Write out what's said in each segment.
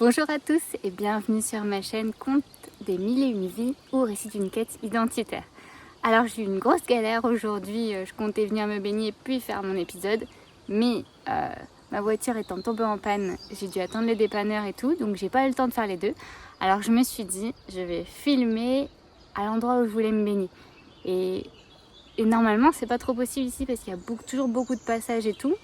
Bonjour à tous et bienvenue sur ma chaîne Conte des mille et une vies ou récit d'une quête identitaire. Alors j'ai eu une grosse galère aujourd'hui, je comptais venir me baigner puis faire mon épisode, mais ma voiture étant tombée en panne, j'ai dû attendre les dépanneurs et tout, donc j'ai pas eu le temps de faire les deux. Alors je me suis dit, je vais filmer à l'endroit où je voulais me baigner. Et normalement c'est pas trop possible ici parce qu'il y a toujours beaucoup de passages et tout,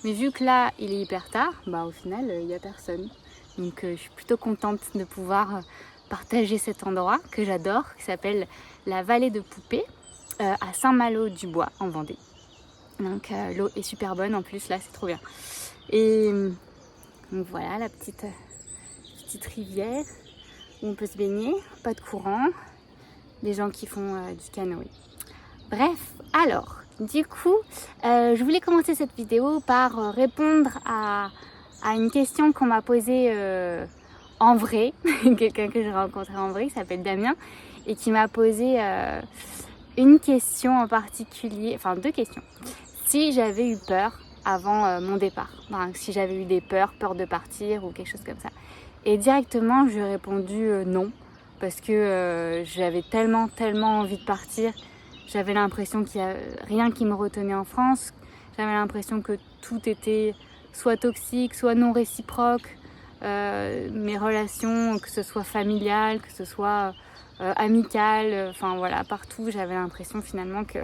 mais vu que là il est hyper tard, bah au final il n'y a personne. Donc je suis plutôt contente de pouvoir partager cet endroit que j'adore, qui s'appelle la vallée de Poupée, à Saint-Malo-du-Bois en Vendée. Donc l'eau est super bonne en plus, là c'est trop bien. Et donc voilà la petite rivière où on peut se baigner, pas de courant, des gens qui font du canoë. Bref, alors, du coup, je voulais commencer cette vidéo par répondre à une question qu'on m'a posée en vrai, quelqu'un que j'ai rencontré en vrai qui s'appelle Damien et qui m'a posé une question en particulier, enfin deux questions. Si j'avais eu peur avant mon départ, enfin, si j'avais eu des peur de partir ou quelque chose comme ça. Et directement, je lui ai répondu non, parce que j'avais tellement envie de partir. J'avais l'impression qu'il n'y a rien qui me retenait en France. J'avais l'impression que tout était soit toxique, soit non réciproque. Mes relations, que ce soit familiales, que ce soit amicales, enfin voilà, partout, j'avais l'impression finalement que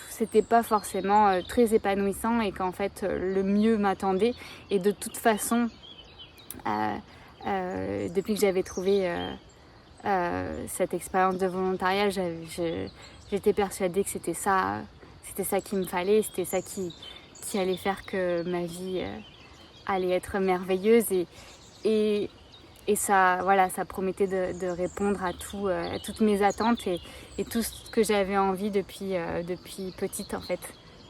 c'était pas forcément très épanouissant et qu'en fait le mieux m'attendait. Et de toute façon, depuis que j'avais trouvé cette expérience de volontariat, j'étais persuadée que c'était ça qu'il me fallait, c'était ça qui allait faire que ma vie allait être merveilleuse et ça, voilà, ça promettait de répondre à toutes mes attentes et tout ce que j'avais envie depuis petite en fait,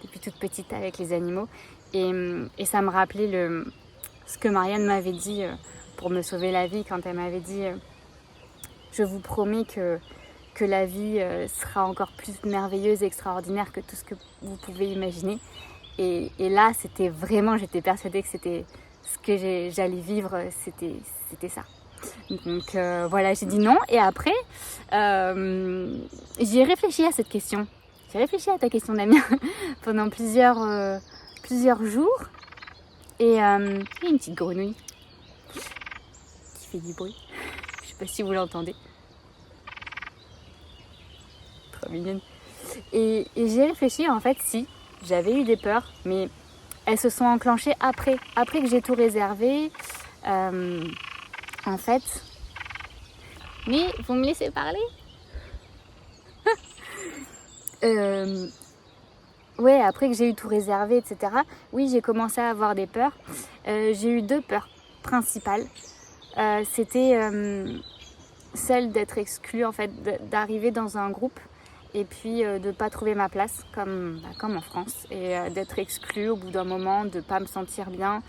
depuis toute petite avec les animaux et ça me rappelait ce que Marianne m'avait dit pour me sauver la vie quand elle m'avait dit je vous promets que la vie sera encore plus merveilleuse et extraordinaire que tout ce que vous pouvez imaginer. Et là, c'était vraiment, j'étais persuadée que c'était ce que j'allais vivre, c'était ça. Donc voilà, j'ai dit non. Et après, j'ai réfléchi à cette question. J'ai réfléchi à ta question, Damien, pendant plusieurs jours. Et il y a une petite grenouille qui fait du bruit. Je sais pas si vous l'entendez. Trop mignonne. Et j'ai réfléchi, en fait, si j'avais eu des peurs, mais elles se sont enclenchées après que j'ai tout réservé. En fait, mais vous me laissez parler? Ouais, après que j'ai eu tout réservé, etc. Oui, j'ai commencé à avoir des peurs. J'ai eu deux peurs principales. C'était celle d'être exclue, en fait, d'arriver dans un groupe et puis de ne pas trouver ma place comme en France et d'être exclue au bout d'un moment, de ne pas me sentir bien,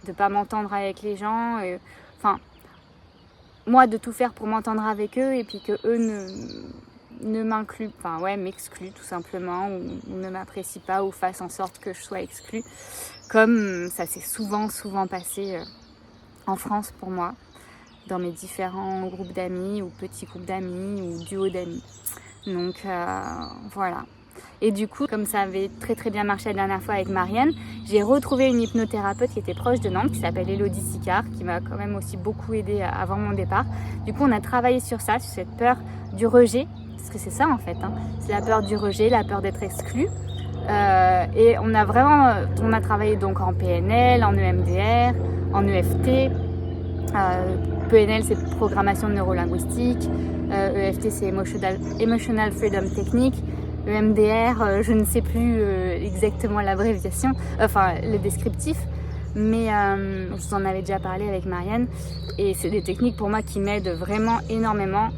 de ne pas m'entendre avec les gens. Enfin, moi de tout faire pour m'entendre avec eux et puis que eux ne m'incluent, enfin ouais, m'excluent tout simplement ou ne m'apprécient pas ou fassent en sorte que je sois exclue, comme ça s'est souvent passé en France pour moi, dans mes différents groupes d'amis ou petits groupes d'amis ou duos d'amis. Donc voilà. Et du coup, comme ça avait très bien marché la dernière fois avec Marianne, j'ai retrouvé une hypnothérapeute qui était proche de Nantes, qui s'appelle Elodie Sicard, qui m'a quand même aussi beaucoup aidée avant mon départ. Du coup, on a travaillé sur ça, sur cette peur du rejet, parce que c'est ça en fait, hein. C'est la peur du rejet, la peur d'être exclu. Et on a travaillé donc en PNL, en EMDR, en EFT. PNL c'est programmation neurolinguistique, EFT c'est Emotional Freedom Technique, EMDR je ne sais plus exactement l'abréviation, enfin le descriptif, mais je vous en avais déjà parlé avec Marianne et c'est des techniques pour moi qui m'aident vraiment énormément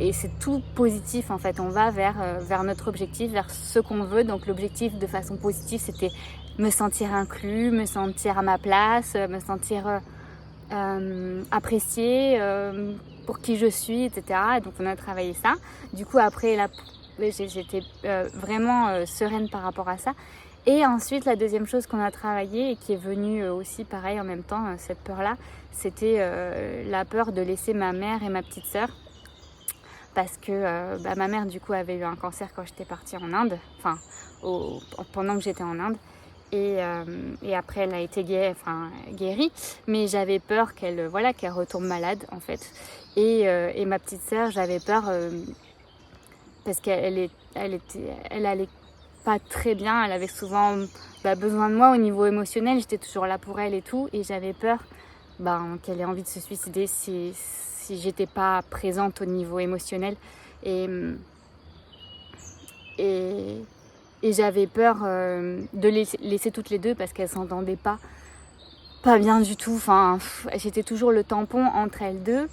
et c'est tout positif en fait, on va vers notre objectif, vers ce qu'on veut. Donc l'objectif de façon positive c'était me sentir inclus, me sentir à ma place, me sentir appréciée pour qui je suis, etc. Et donc on a travaillé ça. Du coup après j'étais vraiment sereine par rapport à ça. Et ensuite, la deuxième chose qu'on a travaillé et qui est venue aussi pareil en même temps, cette peur-là, c'était la peur de laisser ma mère et ma petite sœur. Parce que ma mère du coup avait eu un cancer quand j'étais partie en Inde, pendant que j'étais en Inde. Et après elle a été guérie, mais j'avais peur qu'elle retombe malade en fait. Et ma petite sœur, j'avais peur parce qu'elle allait pas très bien, elle avait souvent besoin de moi au niveau émotionnel, j'étais toujours là pour elle et tout, et j'avais peur qu'elle ait envie de se suicider si j'étais pas présente au niveau émotionnel. Et j'avais peur de les laisser toutes les deux parce qu'elles s'entendaient pas bien du tout. J'étais toujours le tampon entre elles deux,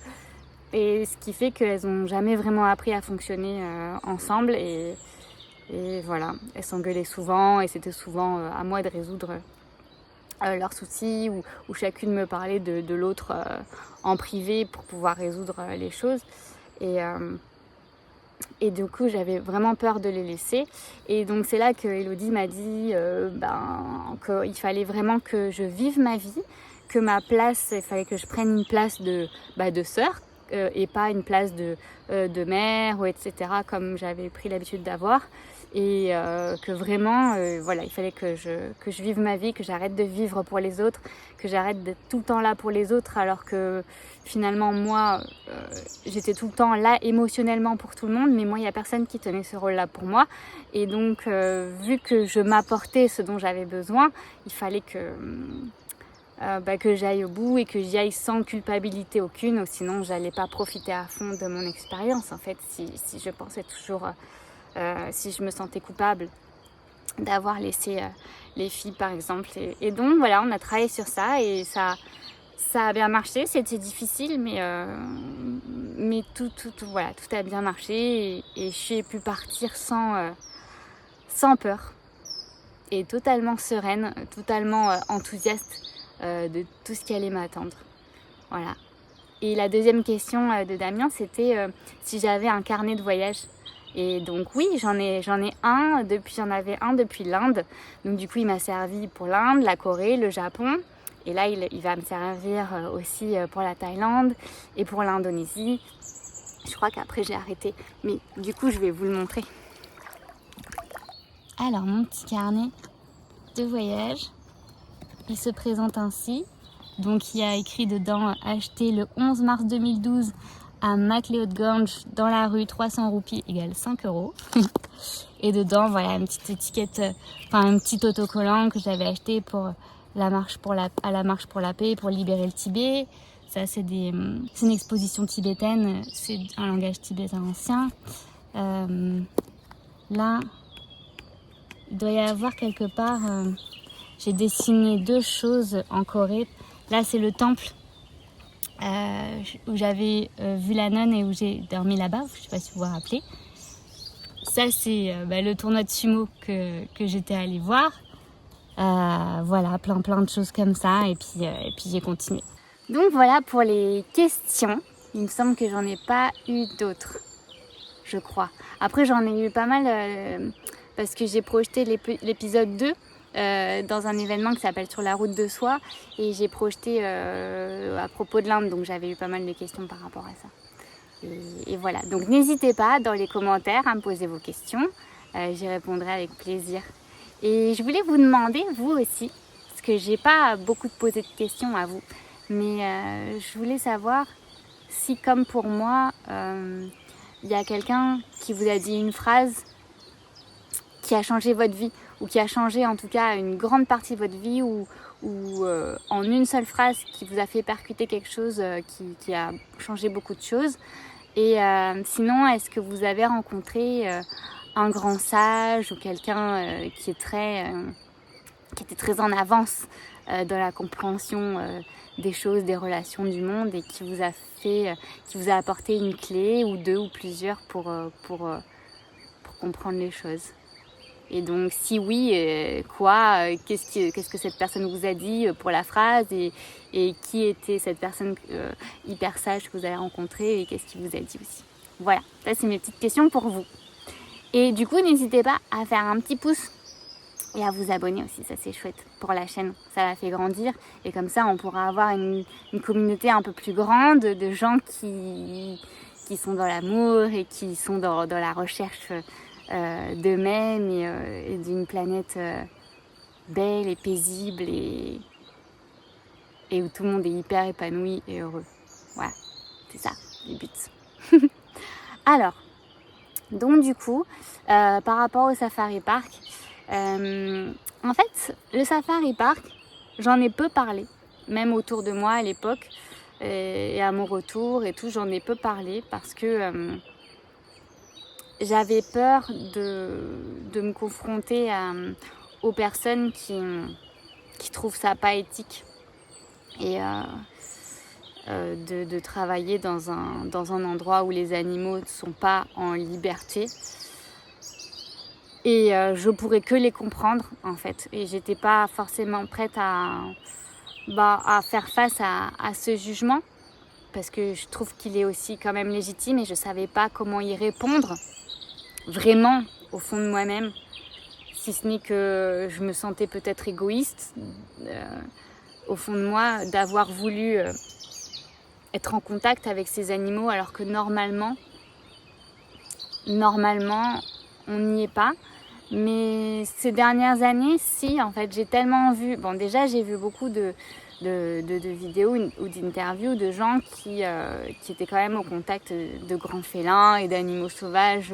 et ce qui fait qu'elles n'ont jamais vraiment appris à fonctionner ensemble. Et voilà, elles s'engueulaient souvent, et c'était souvent à moi de résoudre leurs soucis, ou chacune me parlait de l'autre en privé pour pouvoir résoudre les choses. Et du coup, j'avais vraiment peur de les laisser. Et donc, c'est là que Elodie m'a dit qu'il fallait vraiment que je vive ma vie, que ma place, il fallait que je prenne une place de sœur et pas une place de mère, ou etc., comme j'avais pris l'habitude d'avoir. Et que vraiment, il fallait que je vive ma vie, que j'arrête de vivre pour les autres, que j'arrête d'être tout le temps là pour les autres, alors que finalement, moi, j'étais tout le temps là émotionnellement pour tout le monde, mais moi, il n'y a personne qui tenait ce rôle-là pour moi. Et donc, vu que je m'apportais ce dont j'avais besoin, il fallait que j'aille au bout et que j'y aille sans culpabilité aucune, sinon, j'allais pas profiter à fond de mon expérience, en fait, si je pensais toujours... si je me sentais coupable d'avoir laissé les filles par exemple. Et donc voilà, on a travaillé sur ça, et ça a bien marché. C'était difficile, mais tout a bien marché, et j'ai pu partir sans peur, et totalement sereine, totalement enthousiaste de tout ce qui allait m'attendre. Voilà. Et la deuxième question de Damien, c'était si j'avais un carnet de voyage. Et donc oui, j'en avais un depuis l'Inde. Donc du coup, il m'a servi pour l'Inde, la Corée, le Japon. Et là, il va me servir aussi pour la Thaïlande et pour l'Indonésie. Je crois qu'après, j'ai arrêté. Mais du coup, je vais vous le montrer. Alors, mon petit carnet de voyage, il se présente ainsi. Donc, il y a écrit dedans « Acheté le 11 mars 2012 ». À McLeod-Ganj, dans la rue, 300 roupies égale 5 €. Et dedans, voilà, une petite étiquette, un petit autocollant que j'avais acheté pour à la marche pour la paix, pour libérer le Tibet. Ça, c'est une exposition tibétaine, c'est un langage tibétain ancien. Là, il doit y avoir quelque part, j'ai dessiné 2 choses en Corée. Là, c'est le temple. Où j'avais vu la nonne et où j'ai dormi là-bas, je ne sais pas si vous vous rappelez. Ça, c'est le tournoi de sumo que j'étais allée voir. Voilà, plein de choses comme ça, et puis j'ai continué. Donc voilà pour les questions. Il me semble que j'en ai pas eu d'autres, je crois. Après, j'en ai eu pas mal parce que j'ai projeté l'épisode 2 dans un événement qui s'appelle Sur la route de soi, et j'ai projeté à propos de l'Inde, donc j'avais eu pas mal de questions par rapport à ça. Et voilà, donc n'hésitez pas dans les commentaires à me poser vos questions, j'y répondrai avec plaisir. Et je voulais vous demander, vous aussi, parce que j'ai pas beaucoup posé de questions à vous, mais je voulais savoir si, comme pour moi, il y a quelqu'un qui vous a dit une phrase qui a changé votre vie, ou qui a changé en tout cas une grande partie de votre vie, ou en une seule phrase qui vous a fait percuter quelque chose qui a changé beaucoup de choses. Et sinon, est-ce que vous avez rencontré un grand sage, ou quelqu'un qui était très en avance dans la compréhension des choses, des relations du monde, et qui vous a apporté une clé ou 2 ou plusieurs pour comprendre les choses? Et donc, si oui, quoi, qu'est-ce que cette personne vous a dit pour la phrase, et qui était cette personne hyper sage que vous avez rencontrée, et qu'est-ce qu'il vous a dit aussi? Voilà, ça c'est mes petites questions pour vous. Et du coup, n'hésitez pas à faire un petit pouce et à vous abonner aussi, ça c'est chouette pour la chaîne, ça la fait grandir et comme ça on pourra avoir une communauté un peu plus grande de gens qui sont dans l'amour et qui sont dans la recherche d'eux-mêmes et d'une planète belle et paisible et où tout le monde est hyper épanoui et heureux. Voilà, c'est ça le but. Alors, donc du coup, par rapport au Safari Park, en fait, le Safari Park, j'en ai peu parlé, même autour de moi à l'époque, et à mon retour et tout, j'en ai peu parlé parce que j'avais peur de me confronter aux personnes qui trouvent ça pas éthique et de travailler dans un endroit où les animaux ne sont pas en liberté. Et je pourrais que les comprendre en fait. Et j'étais pas forcément prête à faire face à ce jugement parce que je trouve qu'il est aussi quand même légitime et je savais pas comment y répondre vraiment au fond de moi-même, si ce n'est que je me sentais peut-être égoïste au fond de moi d'avoir voulu être en contact avec ces animaux alors que normalement on n'y est pas. Mais ces dernières années, si, en fait, j'ai tellement vu... Bon, déjà, j'ai vu beaucoup de vidéos ou d'interviews de gens qui étaient quand même au contact de grands félins et d'animaux sauvages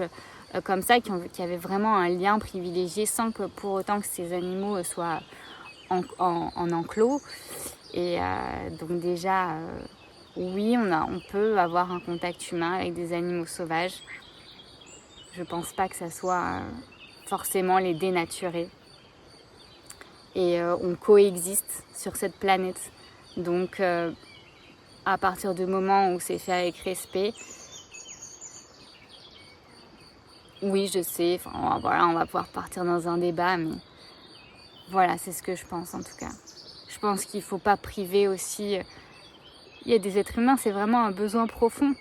comme ça, qui avaient vraiment un lien privilégié sans que pour autant que ces animaux soient en enclos. Et donc déjà, oui, on peut avoir un contact humain avec des animaux sauvages. Je pense pas que ça soit... forcément les dénaturer et on coexiste sur cette planète donc à partir du moment où c'est fait avec respect, oui je sais, enfin voilà, on va pouvoir partir dans un débat mais voilà, c'est ce que je pense en tout cas. Je pense qu'il faut pas priver aussi, il y a des êtres humains, c'est vraiment un besoin profond.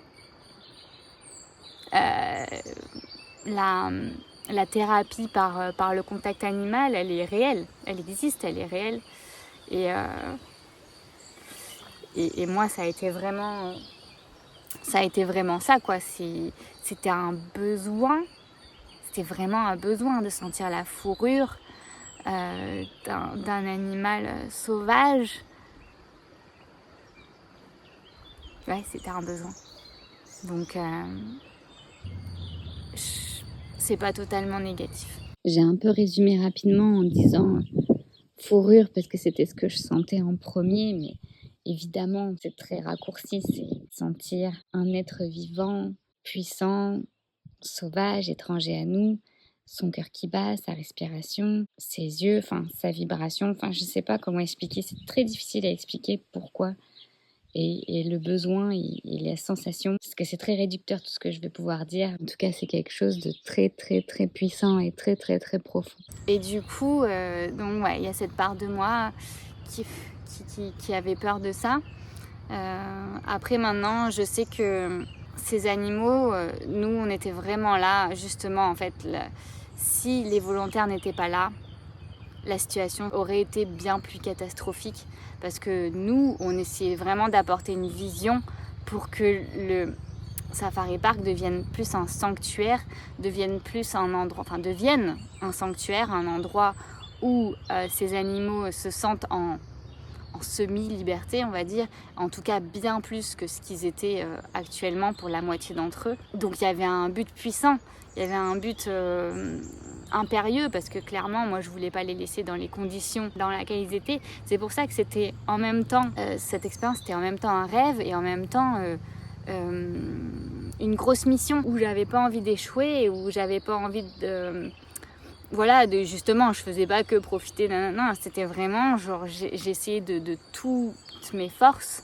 La thérapie par le contact animal, elle est réelle, elle existe, elle est réelle. Et moi, ça a été vraiment ça, quoi. C'était un besoin, c'était vraiment un besoin de sentir la fourrure d'un animal sauvage. Ouais, c'était un besoin. Donc... c'est pas totalement négatif. J'ai un peu résumé rapidement en disant fourrure parce que c'était ce que je sentais en premier, mais évidemment c'est très raccourci, c'est sentir un être vivant, puissant, sauvage, étranger à nous, son cœur qui bat, sa respiration, ses yeux, enfin sa vibration, enfin je sais pas comment expliquer, c'est très difficile à expliquer pourquoi. Et le besoin et la sensation, parce que c'est très réducteur tout ce que je vais pouvoir dire. En tout cas, c'est quelque chose de très, très, très puissant et très, très, très profond. Et du coup, donc ouais, il y a cette part de moi qui avait peur de ça. Après, maintenant, je sais que ces animaux, nous, on était vraiment là, justement, en fait, si les volontaires n'étaient pas là, la situation aurait été bien plus catastrophique parce que nous, on essayait vraiment d'apporter une vision pour que le Safari Park devienne plus un sanctuaire, devienne un sanctuaire, un endroit où ces animaux se sentent en semi-liberté, on va dire, en tout cas bien plus que ce qu'ils étaient actuellement pour la moitié d'entre eux. Donc il y avait un but puissant, il y avait un but impérieux parce que clairement moi je voulais pas les laisser dans les conditions dans lesquelles ils étaient. C'est pour ça que c'était en même temps, cette expérience était en même temps un rêve et en même temps une grosse mission où j'avais pas envie d'échouer et où j'avais pas envie de... justement, je faisais pas que profiter, non, c'était vraiment, genre, j'essayais de toutes mes forces,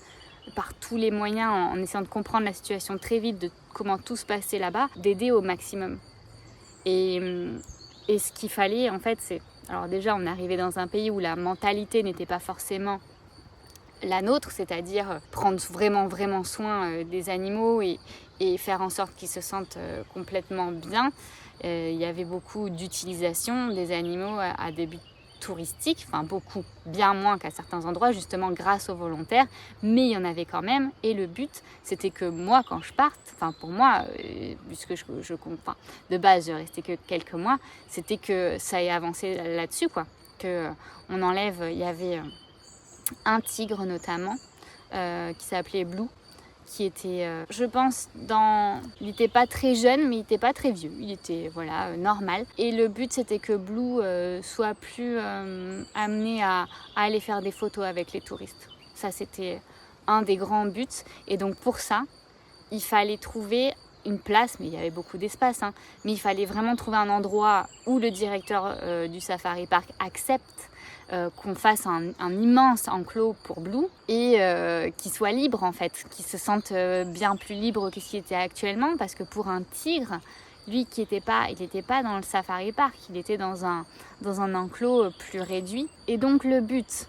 par tous les moyens, en essayant de comprendre la situation très vite, de comment tout se passait là-bas, d'aider au maximum. Et ce qu'il fallait, en fait, c'est... Alors déjà, on arrivait dans un pays où la mentalité n'était pas forcément la nôtre, c'est-à-dire prendre vraiment, vraiment soin des animaux et faire en sorte qu'ils se sentent complètement bien. il y avait beaucoup d'utilisation des animaux à des buts touristiques, enfin beaucoup, bien moins qu'à certains endroits, justement grâce aux volontaires, mais il y en avait quand même. Et le but, c'était que moi, quand je parte, enfin pour moi, puisque enfin, de base, je restais que quelques mois, c'était que ça ait avancé là-dessus, quoi. Que on enlève, il y avait un tigre notamment, qui s'appelait Blue, qui était, je pense, il n'était pas très jeune, mais il n'était pas très vieux. Il était, normal. Et le but, c'était que Blue soit plus amené à aller faire des photos avec les touristes. Ça, c'était un des grands buts. Et donc, pour ça, il fallait trouver une place, mais il y avait beaucoup d'espace, mais il fallait vraiment trouver un endroit où le directeur du Safari Park accepte qu'on fasse un immense enclos pour Blue et qu'il soit libre en fait, qu'il se sente bien plus libre que ce qu'il était actuellement, parce que pour un tigre, lui il n'était pas dans le Safari Park, il était dans un enclos plus réduit. Et donc le but,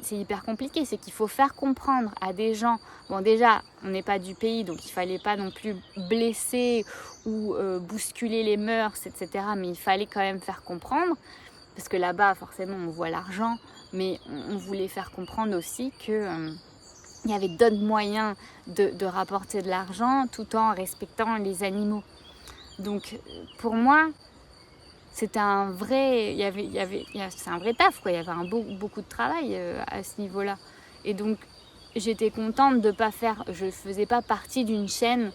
c'est hyper compliqué, c'est qu'il faut faire comprendre à des gens, bon déjà on n'est pas du pays, donc il fallait pas non plus blesser ou bousculer les mœurs, etc. Mais il fallait quand même faire comprendre, parce que là-bas forcément on voit l'argent, mais on voulait faire comprendre aussi que il y avait d'autres moyens de rapporter de l'argent tout en respectant les animaux. Donc pour moi, c'était un vrai, c'est un vrai taf, quoi. Il y avait beaucoup de travail à ce niveau-là. Et donc, j'étais contente de pas faire, je faisais pas partie d'une chaîne,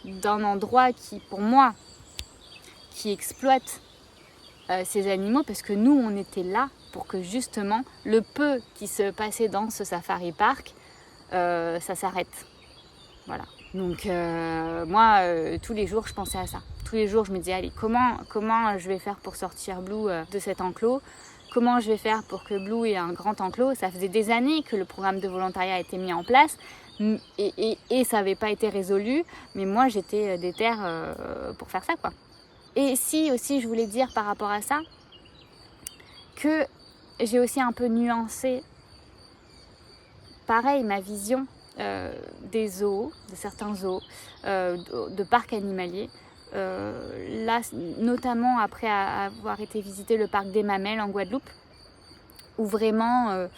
d'un endroit qui, pour moi, qui exploite ces animaux, parce que nous, on était là pour que justement, le peu qui se passait dans ce safari park, ça s'arrête. Voilà. Donc, moi, tous les jours, je pensais à ça. Tous les jours, je me disais, allez, comment je vais faire pour sortir Blue de cet enclos ? Comment je vais faire pour que Blue ait un grand enclos ? Ça faisait des années que le programme de volontariat a été mis en place et ça n'avait pas été résolu. Mais moi, j'étais déter pour faire ça, quoi. Et si aussi, je voulais dire par rapport à ça, que j'ai aussi un peu nuancé, pareil, ma vision des zoos, de certains zoos, de parcs animaliers. Là, notamment après avoir été visiter le parc des Mamelles en Guadeloupe, où vraiment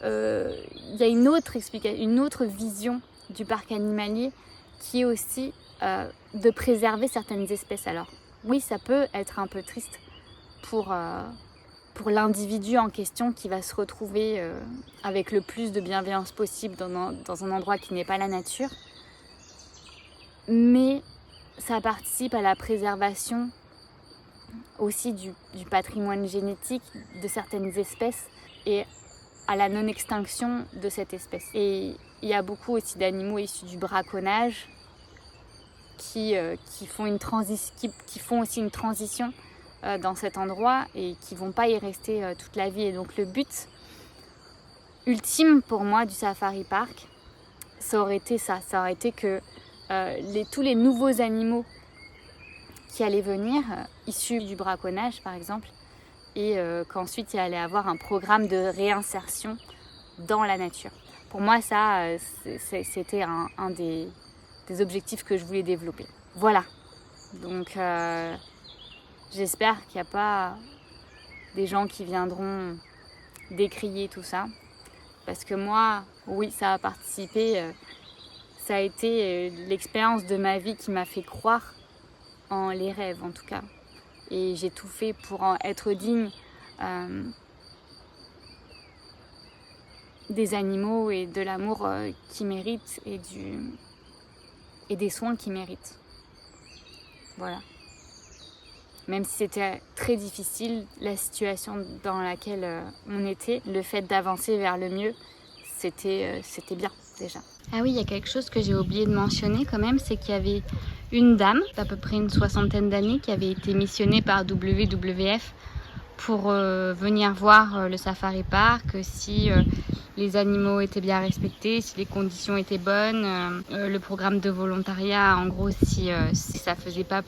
y a une autre vision du parc animalier qui est aussi de préserver certaines espèces. Alors oui, ça peut être un peu triste pour l'individu en question qui va se retrouver avec le plus de bienveillance possible dans un endroit qui n'est pas la nature, mais ça participe à la préservation aussi du patrimoine génétique de certaines espèces et à la non-extinction de cette espèce. Et il y a beaucoup aussi d'animaux issus du braconnage qui font aussi une transition dans cet endroit et qui vont pas y rester toute la vie. Et donc le but ultime pour moi du Safari Park, ça aurait été que tous les nouveaux animaux qui allaient venir, issus du braconnage par exemple, et qu'ensuite il allait avoir un programme de réinsertion dans la nature. Pour moi, ça, c'était un des objectifs que je voulais développer. Voilà. Donc, j'espère qu'il n'y a pas des gens qui viendront décrier tout ça. Parce que moi, oui, ça a participé. Ça a été l'expérience de ma vie qui m'a fait croire en les rêves, en tout cas. Et j'ai tout fait pour en être digne des animaux et de l'amour qu'ils méritent et des soins qu'ils méritent. Voilà. Même si c'était très difficile, la situation dans laquelle on était, le fait d'avancer vers le mieux, c'était bien déjà. Ah oui, il y a quelque chose que j'ai oublié de mentionner quand même, c'est qu'il y avait une dame d'à peu près une 60aine d'années qui avait été missionnée par WWF pour venir voir le Safari Park, si les animaux étaient bien respectés, si les conditions étaient bonnes, le programme de volontariat, en gros, si ça faisait pas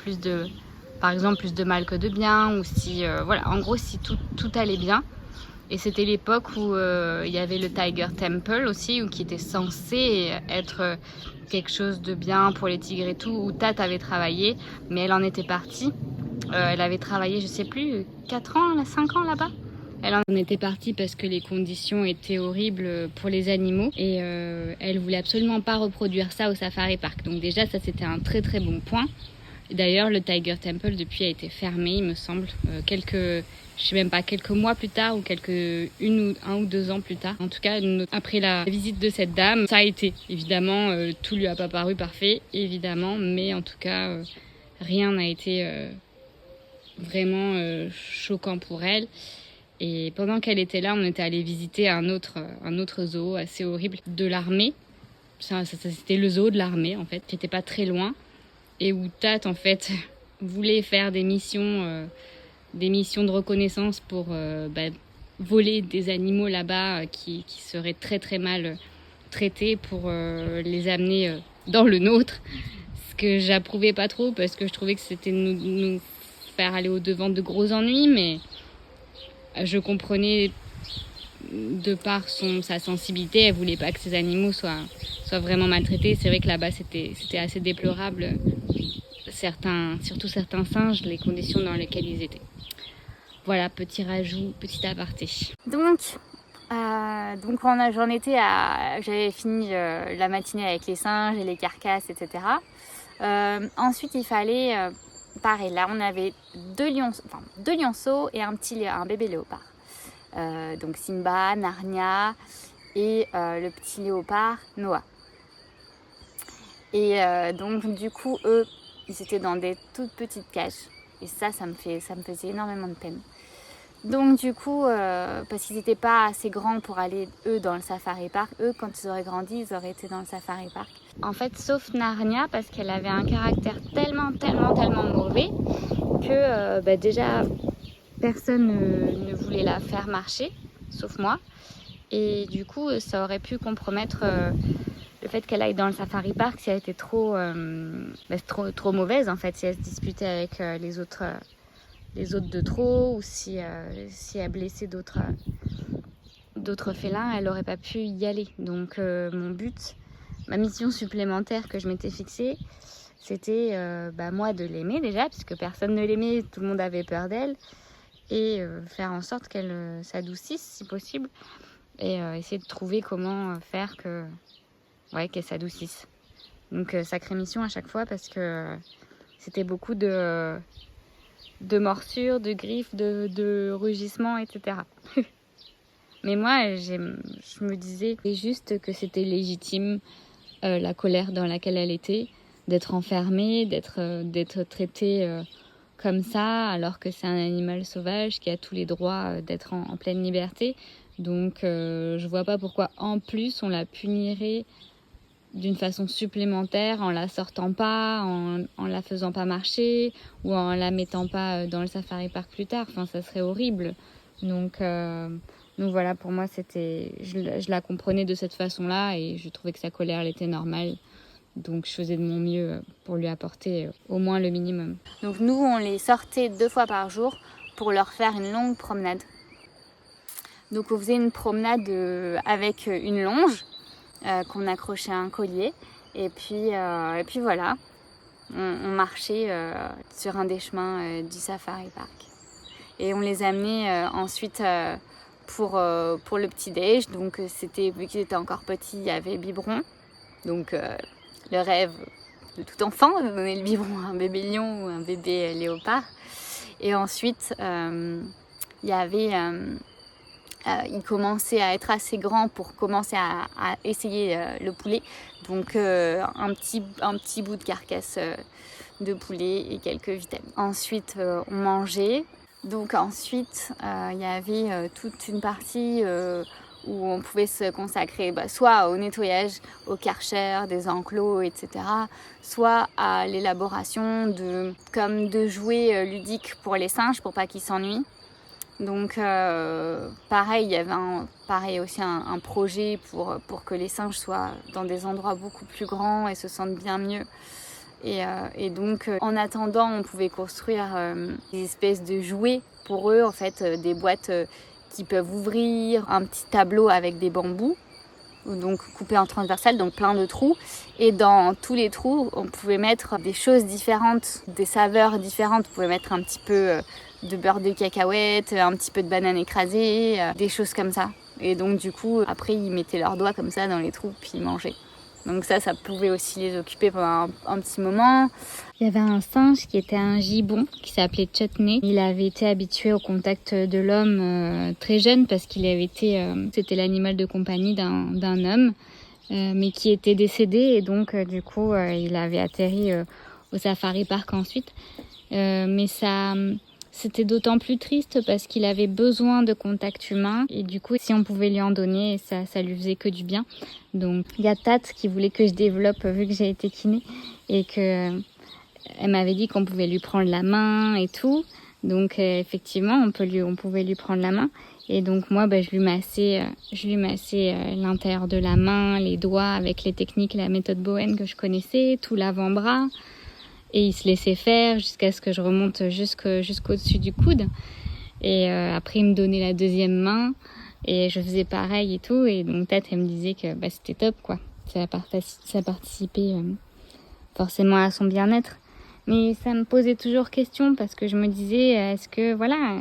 par exemple plus de mal que de bien, ou si en gros si tout allait bien. Et c'était l'époque où il y avait le Tiger Temple aussi, qui était censé être quelque chose de bien pour les tigres et tout, où Tat avait travaillé, mais elle en était partie. Elle avait travaillé, je sais plus, 4 ans, 5 ans là-bas. Elle en était partie parce que les conditions étaient horribles pour les animaux et elle voulait absolument pas reproduire ça au Safari Park. Donc déjà, ça c'était un très très bon point. D'ailleurs, le Tiger Temple depuis a été fermé, il me semble, je sais même pas, quelques mois plus tard ou un ou 2 ans plus tard. En tout cas, après la visite de cette dame, ça a été. Évidemment, tout lui a pas paru parfait, évidemment, mais en tout cas, rien n'a été vraiment choquant pour elle. Et pendant qu'elle était là, on était allé visiter un autre zoo assez horrible de l'armée. Ça, c'était le zoo de l'armée, en fait, qui n'était pas très loin. Et où Tat, en fait, voulait faire des missions de reconnaissance pour voler des animaux là-bas qui seraient très très mal traités pour les amener dans le nôtre. Ce que j'approuvais pas trop parce que je trouvais que c'était nous faire aller au-devant de gros ennuis, mais je comprenais de par sa sensibilité, elle voulait pas que ces animaux soient vraiment maltraités. C'est vrai que là-bas c'était assez déplorable, surtout certains singes, les conditions dans lesquelles ils étaient. Voilà, petit rajout, petit aparté. Donc j'avais fini la matinée avec les singes et les carcasses, etc. Ensuite il fallait pareil, là on avait deux lionceaux et un bébé léopard. Donc Simba, Narnia et le petit léopard Noah. Et donc du coup eux, ils étaient dans des toutes petites cages. Et ça me faisait énormément de peine. Donc du coup, parce qu'ils n'étaient pas assez grands pour aller eux dans le Safari Park, eux quand ils auraient grandi, ils auraient été dans le Safari Park. En fait, sauf Narnia, parce qu'elle avait un caractère tellement mauvais que déjà personne ne voulait la faire marcher, sauf moi. Et du coup, ça aurait pu compromettre le fait qu'elle aille dans le Safari Park si elle était trop mauvaise en fait, si elle se disputait avec les autres de trop, ou si elle blessait d'autres félins, elle n'aurait pas pu y aller. Donc ma mission supplémentaire que je m'étais fixée, c'était moi de l'aimer déjà, puisque personne ne l'aimait, tout le monde avait peur d'elle, et faire en sorte qu'elle s'adoucisse si possible, et essayer de trouver comment faire qu'elle s'adoucisse. Donc sacrée mission à chaque fois, parce que c'était beaucoup de morsures, de griffes, de rugissements, etc. Mais moi, je me disais juste que c'était légitime, la colère dans laquelle elle était, d'être enfermée, d'être traitée comme ça, alors que c'est un animal sauvage qui a tous les droits d'être en pleine liberté. Donc je vois pas pourquoi en plus on la punirait d'une façon supplémentaire en la sortant pas, en la faisant pas marcher, ou en la mettant pas dans le Safari Park plus tard. Enfin, ça serait horrible. Donc voilà, pour moi, je la comprenais de cette façon-là, et je trouvais que sa colère, elle était normale. Donc je faisais de mon mieux pour lui apporter au moins le minimum. Donc nous, on les sortait 2 fois par jour pour leur faire une longue promenade. Donc on faisait une promenade avec une longe qu'on accrochait à un collier, et puis voilà, on marchait sur un des chemins du Safari Park, et on les amenait ensuite pour le petit déj. Donc vu qu'ils étaient encore petits, il y avait biberon, donc le rêve de tout enfant, de donner le biberon à un bébé lion ou un bébé léopard. Et ensuite il y avait il commençait à être assez grand pour commencer à essayer le poulet. Donc un petit bout de carcasse de poulet et quelques vitamines. Ensuite on mangeait. Donc ensuite il y avait toute une partie où on pouvait se consacrer soit au nettoyage, au karcher des enclos, etc. Soit à l'élaboration de jouets ludiques pour les singes pour pas qu'ils s'ennuient. Donc pareil, il y avait aussi un projet pour que les singes soient dans des endroits beaucoup plus grands et se sentent bien mieux. Et donc en attendant, on pouvait construire des espèces de jouets pour eux, en fait, des boîtes qui peuvent ouvrir, un petit tableau avec des bambous, donc coupés en transversal, donc plein de trous. Et dans tous les trous, on pouvait mettre des choses différentes, des saveurs différentes. On pouvait mettre un petit peu de beurre de cacahuète, un petit peu de banane écrasée, des choses comme ça. Et donc du coup, après, ils mettaient leurs doigts comme ça dans les trous, puis ils mangeaient. Donc ça pouvait aussi les occuper pendant un petit moment. Il y avait un singe qui était un gibbon, qui s'appelait Chutney. Il avait été habitué au contact de l'homme très jeune parce qu'il avait été, c'était l'animal de compagnie d'un homme, mais qui était décédé. Et donc du coup, il avait atterri au safari park ensuite. Mais ça... C'était d'autant plus triste parce qu'il avait besoin de contact humain et du coup, si on pouvait lui en donner, ça lui faisait que du bien. Donc, il y a Tat qui voulait que je développe vu que j'ai été kiné et que elle m'avait dit qu'on pouvait lui prendre la main et tout. Donc, effectivement, on pouvait lui prendre la main. Et donc, moi, je lui massais l'intérieur de la main, les doigts avec les techniques, la méthode Bowen que je connaissais, tout l'avant-bras. Et il se laissait faire jusqu'à ce que je remonte jusqu'au-dessus du coude. Et après, il me donnait la deuxième main. Et je faisais pareil et tout. Et donc, Tat, elle me disait que c'était top, quoi. Ça participait forcément à son bien-être. Mais ça me posait toujours question parce que je me disais, est-ce que, voilà,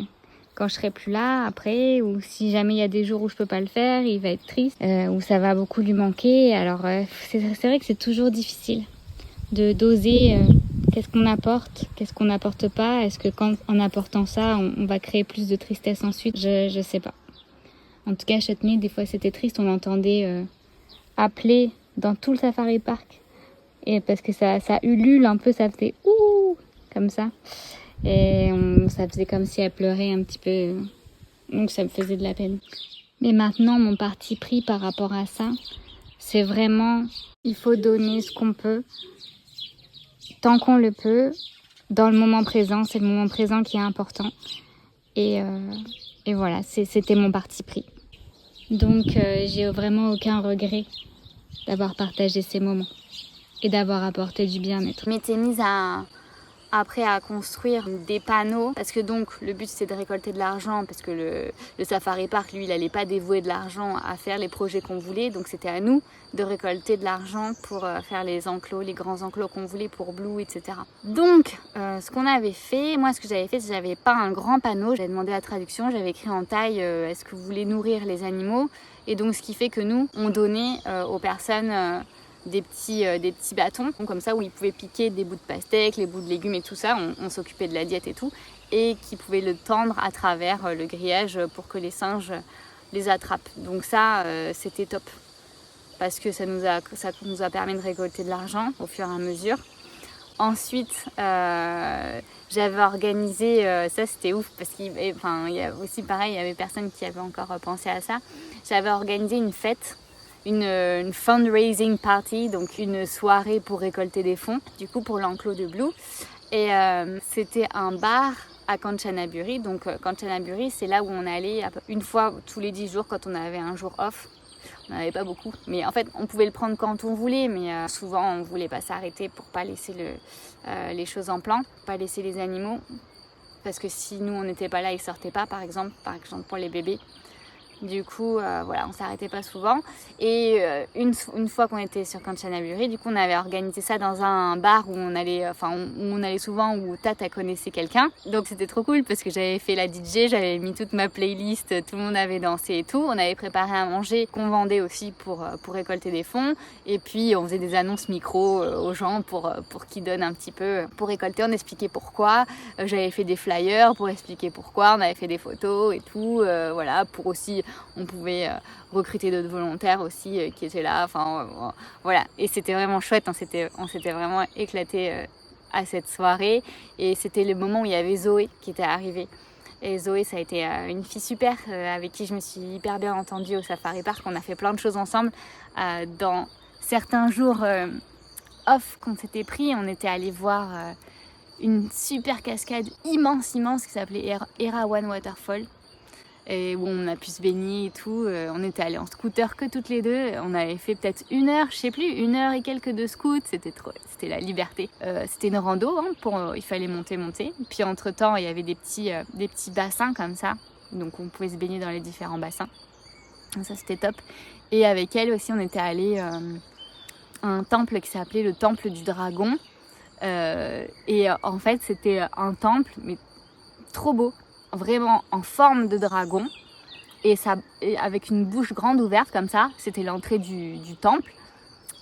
quand je serai plus là, après, ou si jamais il y a des jours où je peux pas le faire, il va être triste, ou ça va beaucoup lui manquer. Alors, c'est vrai que c'est toujours difficile de doser qu'est-ce qu'on n'apporte pas. Est-ce que en apportant ça, on va créer plus de tristesse ensuite? Je sais pas. En tout cas, Chutney, des fois c'était triste, on entendait appeler dans tout le safari park. Et parce que ça ulule un peu, ça faisait ouh comme ça. Et ça faisait comme si elle pleurait un petit peu. Donc ça me faisait de la peine. Mais maintenant, mon parti pris par rapport à ça, c'est vraiment, il faut donner ce qu'on peut. Tant qu'on le peut, dans le moment présent, c'est le moment présent qui est important. Et voilà, c'était mon parti pris. Donc j'ai vraiment aucun regret d'avoir partagé ces moments et d'avoir apporté du bien-être. Je m'étais mise après à construire des panneaux parce que donc le but c'était de récolter de l'argent parce que le safari park lui il allait pas dévouer de l'argent à faire les projets qu'on voulait, donc c'était à nous de récolter de l'argent pour faire les enclos, les grands enclos qu'on voulait pour Blue, etc. Donc ce qu'on avait fait, moi ce que j'avais fait, c'est que j'avais pas un grand panneau, j'avais demandé la traduction, j'avais écrit en taille est-ce que vous voulez nourrir les animaux, et donc ce qui fait que nous on donnait aux personnes des petits bâtons comme ça où ils pouvaient piquer des bouts de pastèque, les bouts de légumes et tout ça, on s'occupait de la diète et tout, et qui pouvaient le tendre à travers le grillage pour que les singes les attrapent. Donc ça c'était top parce que ça nous a permis de récolter de l'argent au fur et à mesure. Ensuite j'avais organisé, ça c'était ouf parce qu'il y a aussi pareil, il y avait personne qui avait encore pensé à ça. J'avais organisé une fête, une fundraising party, donc une soirée pour récolter des fonds, du coup pour l'enclos de Blue. Et c'était un bar à Kanchanaburi. Donc Kanchanaburi, c'est là où on allait une fois tous les 10 jours quand on avait un jour off. On n'en avait pas beaucoup, mais en fait on pouvait le prendre quand on voulait, mais souvent on voulait pas s'arrêter pour pas laisser les choses en plan, pas laisser les animaux, parce que si nous on n'était pas là, ils sortaient pas, par exemple pour les bébés. Du coup, voilà, on s'arrêtait pas souvent. Et une fois qu'on était sur Kanchanaburi, du coup, on avait organisé ça dans un bar où on allait souvent, où Tata connaissait quelqu'un. Donc c'était trop cool parce que j'avais fait la DJ, j'avais mis toute ma playlist, tout le monde avait dansé et tout. On avait préparé à manger qu'on vendait aussi pour récolter des fonds. Et puis on faisait des annonces micro aux gens pour qu'ils donnent un petit peu pour récolter. On expliquait pourquoi. J'avais fait des flyers pour expliquer pourquoi. On avait fait des photos et tout. Voilà, pour aussi on pouvait recruter d'autres volontaires aussi qui étaient là, voilà, et c'était vraiment chouette, on s'était vraiment éclaté à cette soirée, et c'était le moment où il y avait Zoé qui était arrivée. Et Zoé, ça a été une fille super avec qui je me suis hyper bien entendue au Safari Park. On a fait plein de choses ensemble. Dans certains jours off qu'on s'était pris, on était allé voir une super cascade immense qui s'appelait Erawan Waterfall, et où on a pu se baigner et tout. On était allés en scooter que toutes les deux. On avait fait peut-être 1 heure, je sais plus, 1 heure et quelques de scoot. C'était la liberté. C'était une rando, il fallait monter. Puis entre temps, il y avait des petits bassins comme ça donc on pouvait se baigner dans les différents bassins. Donc ça c'était top. Et avec elle aussi on était allé à un temple qui s'appelait le temple du dragon. Et en fait c'était un temple mais trop beau, vraiment en forme de dragon. Et avec une bouche grande ouverte comme ça, c'était l'entrée du temple.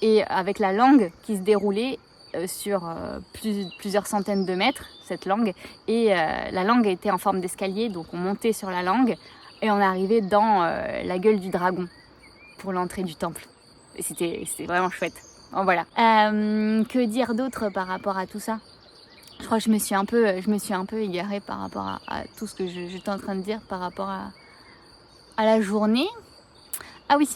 Et avec la langue qui se déroulait sur plusieurs centaines de mètres, cette langue. Et la langue était en forme d'escalier, donc on montait sur la langue et on arrivait dans la gueule du dragon pour l'entrée du temple. Et c'était vraiment chouette. Bon, voilà. Que dire d'autre par rapport à tout ça ? Je crois que je me suis un peu égarée par rapport à tout ce que j'étais en train de dire par rapport à la journée. Ah oui,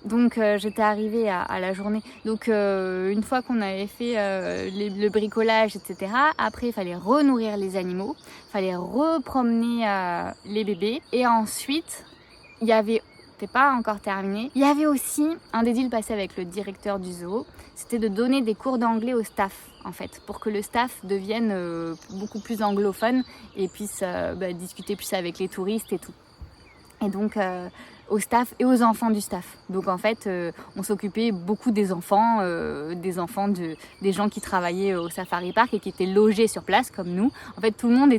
donc j'étais arrivée à la journée. Donc une fois qu'on avait fait le bricolage, etc., après il fallait renourrir les animaux, il fallait repromener les bébés. Et ensuite, c'était pas encore terminé, il y avait aussi un des deals passés avec le directeur du zoo, c'était de donner des cours d'anglais au staff, en fait, pour que le staff devienne beaucoup plus anglophone et puisse discuter plus avec les touristes et tout. Et donc au staff et aux enfants du staff. Donc en fait, on s'occupait beaucoup des enfants des gens qui travaillaient au safari park et qui étaient logés sur place comme nous. En fait, tout le monde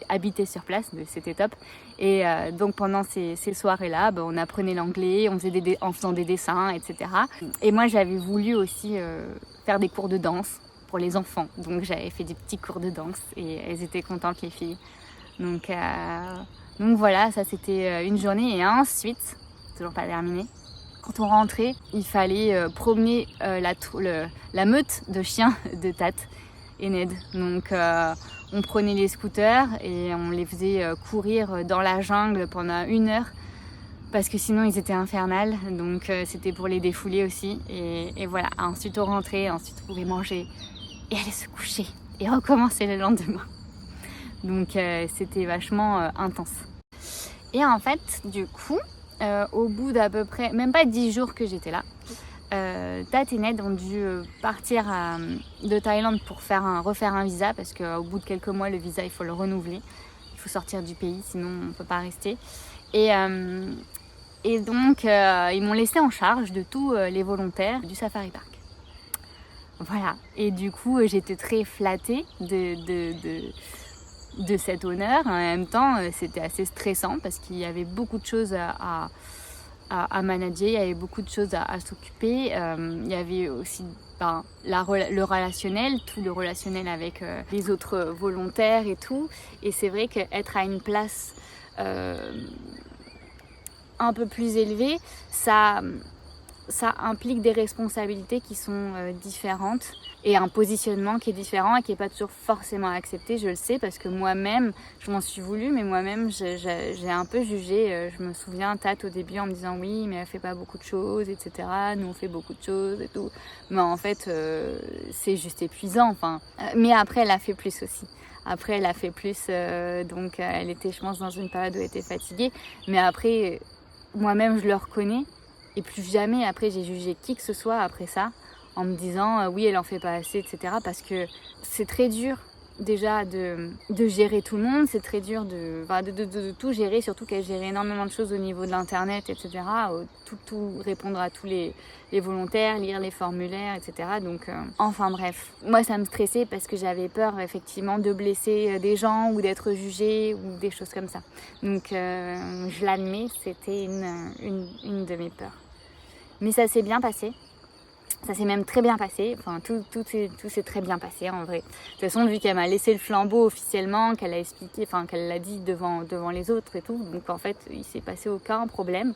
habitait sur place, c'était top. Et donc pendant ces soirées-là, on apprenait l'anglais, on faisait en faisant des dessins, etc. Et moi, j'avais voulu aussi faire des cours de danse pour les enfants. Donc j'avais fait des petits cours de danse et elles étaient contentes, les filles. Donc voilà, ça c'était une journée. Et ensuite, toujours pas terminé, quand on rentrait, il fallait promener la meute de chiens de Tat et Ned. Donc on prenait les scooters et on les faisait courir dans la jungle pendant 1 heure parce que sinon ils étaient infernales. Donc c'était pour les défouler aussi. Et voilà, ensuite on rentrait, ensuite on pouvait manger et aller se coucher et recommencer le lendemain. Donc c'était vachement intense. Et en fait, du coup, au bout d'à peu près, même pas 10 jours que j'étais là, Tat et Ned ont dû partir de Thaïlande pour refaire un visa, parce qu'au bout de quelques mois, le visa, il faut le renouveler. Il faut sortir du pays, sinon on ne peut pas rester. Et donc, ils m'ont laissé en charge de tous les volontaires du safari park. Voilà. Et du coup, j'étais très flattée de cet honneur. En même temps, c'était assez stressant parce qu'il y avait beaucoup de choses à manager, il y avait beaucoup de choses à s'occuper. Il y avait aussi le relationnel, tout le relationnel avec les autres volontaires et tout. Et c'est vrai qu'être à une place un peu plus élevée, ça implique des responsabilités qui sont différentes et un positionnement qui est différent et qui n'est pas toujours forcément accepté, je le sais, parce que moi-même, je m'en suis voulu, mais moi-même, j'ai un peu jugé. Je me souviens, Tat, au début, en me disant oui, mais elle fait pas beaucoup de choses, etc. Nous, on fait beaucoup de choses et tout. Mais en fait, c'est juste épuisant. Enfin. Mais après, elle a fait plus aussi. Après, elle a fait plus, donc elle était, je pense, dans une période où elle était fatiguée. Mais après, moi-même, je le reconnais. Et plus jamais, après, j'ai jugé qui que ce soit après ça, en me disant oui, elle en fait pas assez, etc. Parce que c'est très dur déjà de gérer tout le monde, c'est très dur de tout gérer, surtout qu'elle gérait énormément de choses au niveau de l'internet, etc. Tout répondre à tous les volontaires, lire les formulaires, etc. Donc, enfin bref, moi ça me stressait parce que j'avais peur effectivement de blesser des gens ou d'être jugée ou des choses comme ça. Donc je l'admets, c'était une de mes peurs. Mais ça s'est bien passé. Ça s'est même très bien passé, enfin tout s'est très bien passé en vrai. De toute façon, vu qu'elle m'a laissé le flambeau officiellement, qu'elle a expliqué, enfin qu'elle l'a dit devant les autres et tout, donc en fait il s'est passé aucun problème.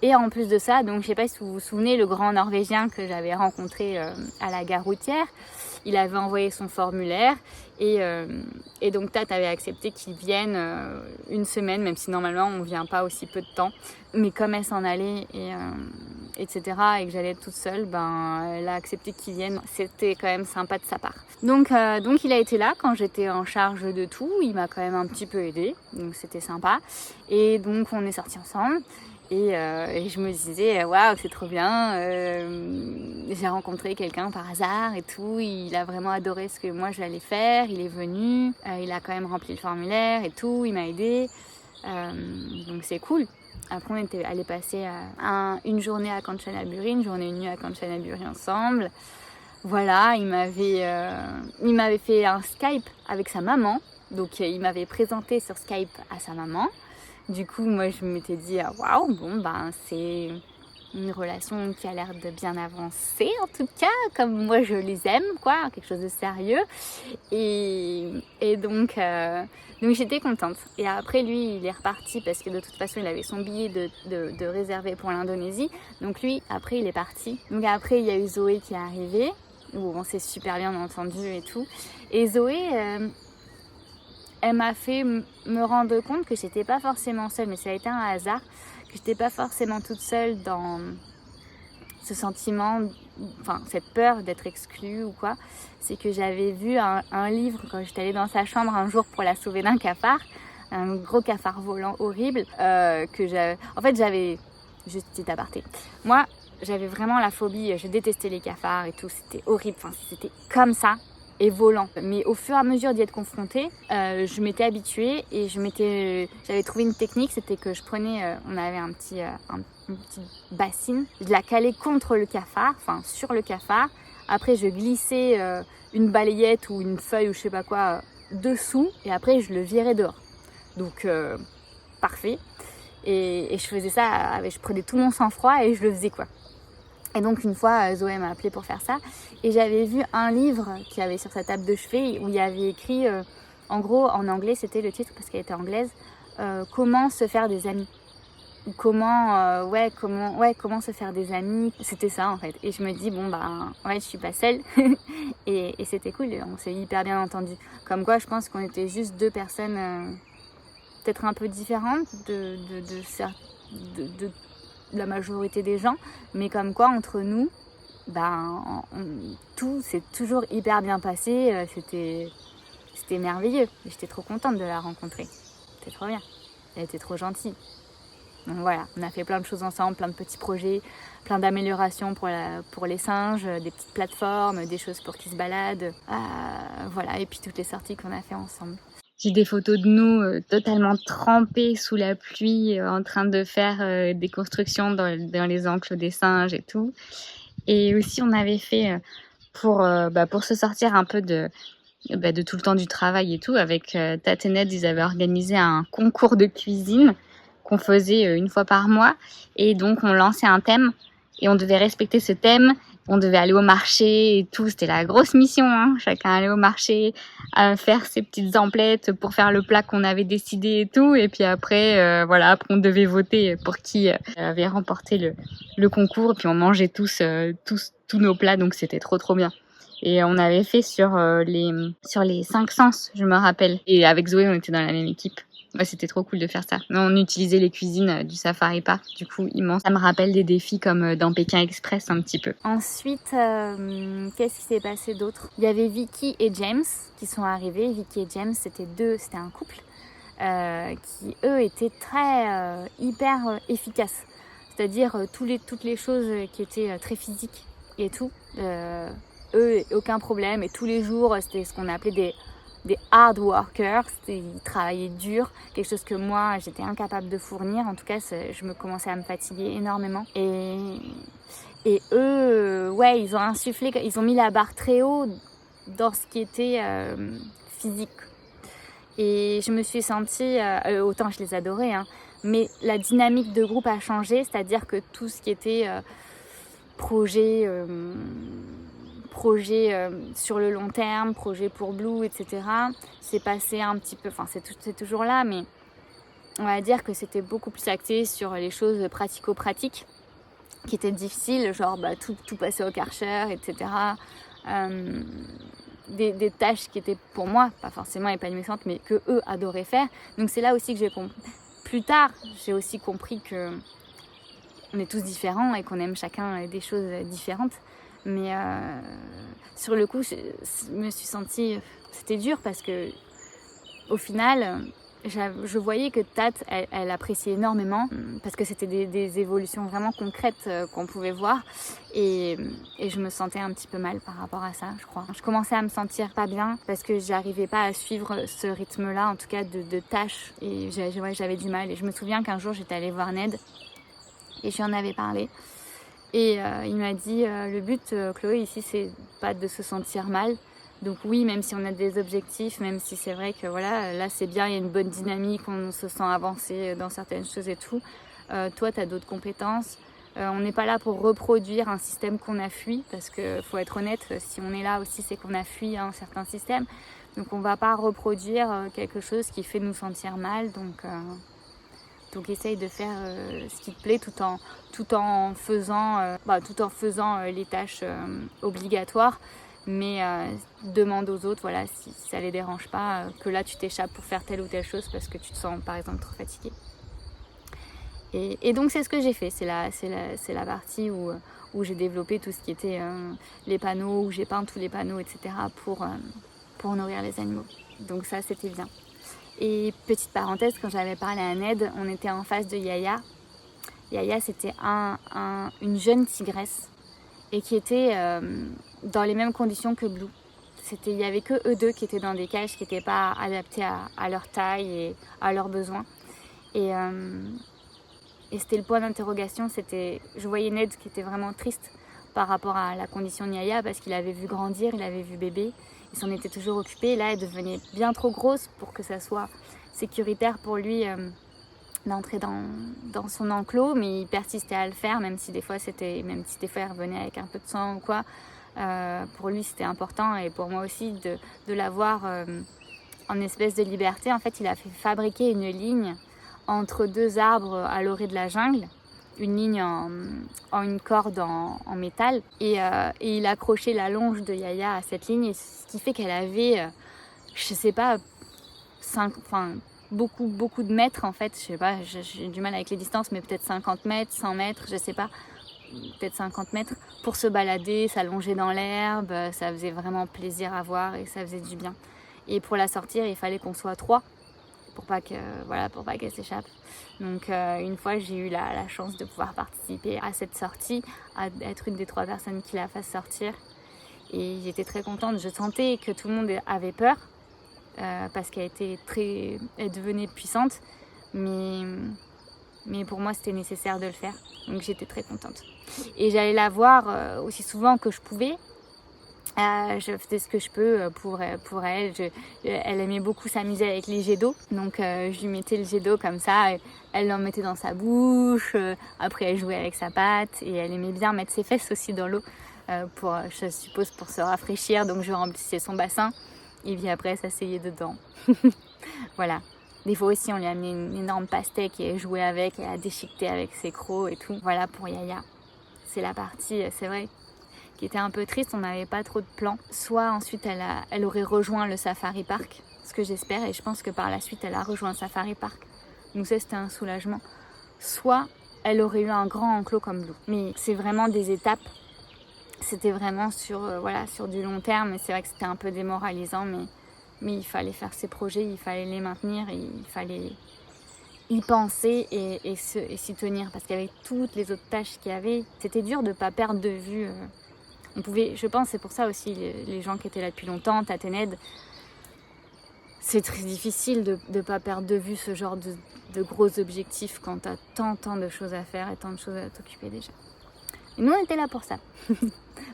Et en plus de ça, donc je sais pas si vous vous souvenez, le grand Norvégien que j'avais rencontré à la gare routière, il avait envoyé son formulaire et donc Tat avait accepté qu'il vienne 1 semaine, même si normalement on vient pas aussi peu de temps. Mais comme elle s'en allait etc. et que j'allais être toute seule, elle a accepté qu'il vienne. C'était quand même sympa de sa part. Donc il a été là quand j'étais en charge de tout. Il m'a quand même un petit peu aidée, donc c'était sympa. Et donc on est sortis ensemble. Et je me disais, waouh, c'est trop bien. J'ai rencontré quelqu'un par hasard et tout. Il a vraiment adoré ce que moi j'allais faire. Il est venu. Il a quand même rempli le formulaire et tout. Il m'a aidée. Donc c'est cool. Après, on était allé passer une journée à Kanchanaburi, une journée et une nuit à Kanchanaburi ensemble. Voilà, il m'avait fait un Skype avec sa maman. Donc, il m'avait présenté sur Skype à sa maman. Du coup, moi, je m'étais dit, waouh, bon, ben, c'est une relation qui a l'air de bien avancer, en tout cas, comme moi, je les aime, quoi, quelque chose de sérieux. Et donc j'étais contente. Et après, lui, il est reparti parce que de toute façon, il avait son billet de réservé pour l'Indonésie. Donc lui, après, il est parti. Donc après, il y a eu Zoé qui est arrivée, où on s'est super bien entendu et tout. Et Zoé, elle m'a fait me rendre compte que j'étais pas forcément seule, mais ça a été un hasard, que j'étais pas forcément toute seule dans ce sentiment, enfin cette peur d'être exclue ou quoi. C'est que j'avais vu un livre quand j'étais allée dans sa chambre un jour pour la sauver d'un cafard, un gros cafard volant horrible, que j'avais... En fait, j'avais... Juste petit aparté. Moi, j'avais vraiment la phobie, je détestais les cafards et tout, c'était horrible, enfin c'était comme ça. Et volant. Mais au fur et à mesure d'y être confrontée, je m'étais habituée et j'avais trouvé une technique, c'était que je prenais, on avait une petite bassine, je la calais contre le cafard, enfin sur le cafard. Après, je glissais une balayette ou une feuille ou je sais pas quoi dessous et après, je le virais dehors. Donc, parfait. Et je faisais ça, je prenais tout mon sang-froid et je le faisais quoi. Et donc une fois, Zoé m'a appelée pour faire ça. Et j'avais vu un livre qu'il y avait sur sa table de chevet où il y avait écrit, en gros, en anglais, c'était le titre parce qu'elle était anglaise, comment se faire des amis. Ou comment se faire des amis. C'était ça en fait. Et je me dis, bon bah, en fait, je suis pas seule. et c'était cool, on s'est hyper bien entendu. Comme quoi, je pense qu'on était juste deux personnes peut-être un peu différentes de la majorité des gens, mais comme quoi entre nous, tout s'est toujours hyper bien passé, c'était merveilleux. J'étais trop contente de la rencontrer, c'était trop bien, elle était trop gentille. Donc voilà, on a fait plein de choses ensemble, plein de petits projets, plein d'améliorations pour les singes, des petites plateformes, des choses pour qu'ils se baladent, voilà, et puis toutes les sorties qu'on a fait ensemble. J'ai des photos de nous totalement trempés sous la pluie, en train de faire des constructions dans les enclos des singes et tout. Et aussi, on avait fait, pour se sortir un peu de tout le temps du travail et tout, avec Tate et Ned, ils avaient organisé un concours de cuisine qu'on faisait une fois par mois. Et donc, on lançait un thème et on devait respecter ce thème. On devait aller au marché et tout, c'était la grosse mission, hein. Chacun allait au marché, faire ses petites emplettes pour faire le plat qu'on avait décidé et tout. Et puis après, après on devait voter pour qui avait remporté le concours. Et puis on mangeait tous nos plats, donc c'était trop bien. Et on avait fait sur les 5 sens, je me rappelle. Et avec Zoé, on était dans la même équipe. Ouais, c'était trop cool de faire ça. On utilisait les cuisines du Safari Park, du coup immense. Ça me rappelle des défis comme dans Pékin Express un petit peu. Ensuite, qu'est-ce qui s'est passé d'autre ? Il y avait Vicky et James qui sont arrivés. Vicky et James, c'était un couple qui eux étaient hyper efficaces. C'est-à-dire toutes les choses qui étaient très physiques et tout. Eux, aucun problème. Et tous les jours, c'était ce qu'on appelait des hard workers, ils travaillaient dur, quelque chose que moi j'étais incapable de fournir. En tout cas, je me commençais à me fatiguer énormément. Et eux, ils ont insufflé, ils ont mis la barre très haut dans ce qui était physique. Et je me suis sentie, autant je les adorais, hein, mais la dynamique de groupe a changé, c'est-à-dire que tout ce qui était projet sur le long terme, projet pour Blue, etc. C'est passé un petit peu, enfin c'est toujours là, mais on va dire que c'était beaucoup plus axé sur les choses pratico-pratiques qui étaient difficiles, genre tout passer au Karcher, etc. Des tâches qui étaient pour moi pas forcément épanouissantes, mais que eux adoraient faire. Donc c'est là aussi que j'ai compris. Plus tard, j'ai aussi compris que on est tous différents et qu'on aime chacun des choses différentes. Mais sur le coup, je me suis sentie... C'était dur parce que au final, je voyais que Tat, elle appréciait énormément parce que c'était des évolutions vraiment concrètes qu'on pouvait voir et je me sentais un petit peu mal par rapport à ça, je crois. Je commençais à me sentir pas bien parce que j'arrivais pas à suivre ce rythme-là, en tout cas de tâches, et j'avais du mal. Et je me souviens qu'un jour j'étais allée voir Ned et je lui en avais parlé et il m'a dit le but, Chloé, ici, c'est pas de se sentir mal. Donc oui, même si on a des objectifs, même si c'est vrai que voilà, là c'est bien, il y a une bonne dynamique, on se sent avancer dans certaines choses et tout. Toi, tu as d'autres compétences. On n'est pas là pour reproduire un système qu'on a fui, parce que faut être honnête, si on est là aussi, c'est qu'on a fui un certain système. Donc on va pas reproduire quelque chose qui fait nous sentir mal. Donc essaye de faire ce qui te plaît tout en faisant les tâches obligatoires. Mais demande aux autres, voilà, si ça les dérange pas, que là tu t'échappes pour faire telle ou telle chose parce que tu te sens par exemple trop fatigué. Et donc c'est ce que j'ai fait, c'est la partie où j'ai développé tout ce qui était les panneaux, où j'ai peint tous les panneaux, etc. pour nourrir les animaux. Donc ça c'était bien. Et petite parenthèse, quand j'avais parlé à Ned, on était en face de Yaya. Yaya, c'était une jeune tigresse et qui était dans les mêmes conditions que Blue. Il n'y avait que eux deux qui étaient dans des cages qui n'étaient pas adaptées à leur taille et à leurs besoins. Et c'était le point d'interrogation. Je voyais Ned qui était vraiment triste par rapport à la condition de Yaya parce qu'il avait vu grandir, il avait vu bébé. Il s'en était toujours occupé. Là, elle devenait bien trop grosse pour que ça soit sécuritaire pour lui d'entrer dans son enclos, mais il persistait à le faire, même si des fois il revenait avec un peu de sang ou quoi. Pour lui c'était important et pour moi aussi de l'avoir en espèce de liberté. En fait, il a fait fabriquer une ligne entre deux arbres à l'orée de la jungle, une ligne en une corde en métal, et il a accroché la longe de Yaya à cette ligne, et ce qui fait qu'elle avait je sais pas beaucoup de mètres en fait, je sais pas, j'ai du mal avec les distances, mais peut-être 50 mètres, 100 mètres, je sais pas, peut-être 50 mètres pour se balader, s'allonger dans l'herbe. Ça faisait vraiment plaisir à voir et ça faisait du bien. Et pour la sortir, il fallait qu'on soit 3 pour pas qu'elle s'échappe. Donc une fois, j'ai eu la chance de pouvoir participer à cette sortie, à être une des 3 personnes qui la fassent sortir. Et j'étais très contente. Je sentais que tout le monde avait peur parce qu'elle devenait puissante, mais pour moi c'était nécessaire de le faire, donc j'étais très contente. Et j'allais la voir aussi souvent que je pouvais. Je faisais ce que je peux pour elle. Elle aimait beaucoup s'amuser avec les jets d'eau, donc je lui mettais le jet d'eau comme ça, elle l'en mettait dans sa bouche, après elle jouait avec sa patte, et elle aimait bien mettre ses fesses aussi dans l'eau je suppose pour se rafraîchir, donc je remplissais son bassin et puis après elle s'asseyait dedans. Voilà. Des fois aussi on lui a amené une énorme pastèque et elle jouait avec, et elle a déchiqueté avec ses crocs et tout. Voilà pour Yaya. C'est la partie, c'est vrai, qui était un peu triste, on n'avait pas trop de plans. Soit ensuite elle aurait rejoint le safari park, ce que j'espère, et je pense que par la suite elle a rejoint le safari park. Donc ça c'était un soulagement. Soit elle aurait eu un grand enclos comme Blue. Mais c'est vraiment des étapes. C'était vraiment sur du long terme, et c'est vrai que c'était un peu démoralisant, mais il fallait faire ses projets, il fallait les maintenir, et il fallait y penser et s'y tenir, parce qu'avec toutes les autres tâches qu'il y avait, c'était dur de ne pas perdre de vue. Je pense, c'est pour ça aussi les gens qui étaient là depuis longtemps, Tat et Ned, c'est très difficile de ne pas perdre de vue ce genre de gros objectifs quand tu as tant de choses à faire et tant de choses à t'occuper déjà. Et nous on était là pour ça,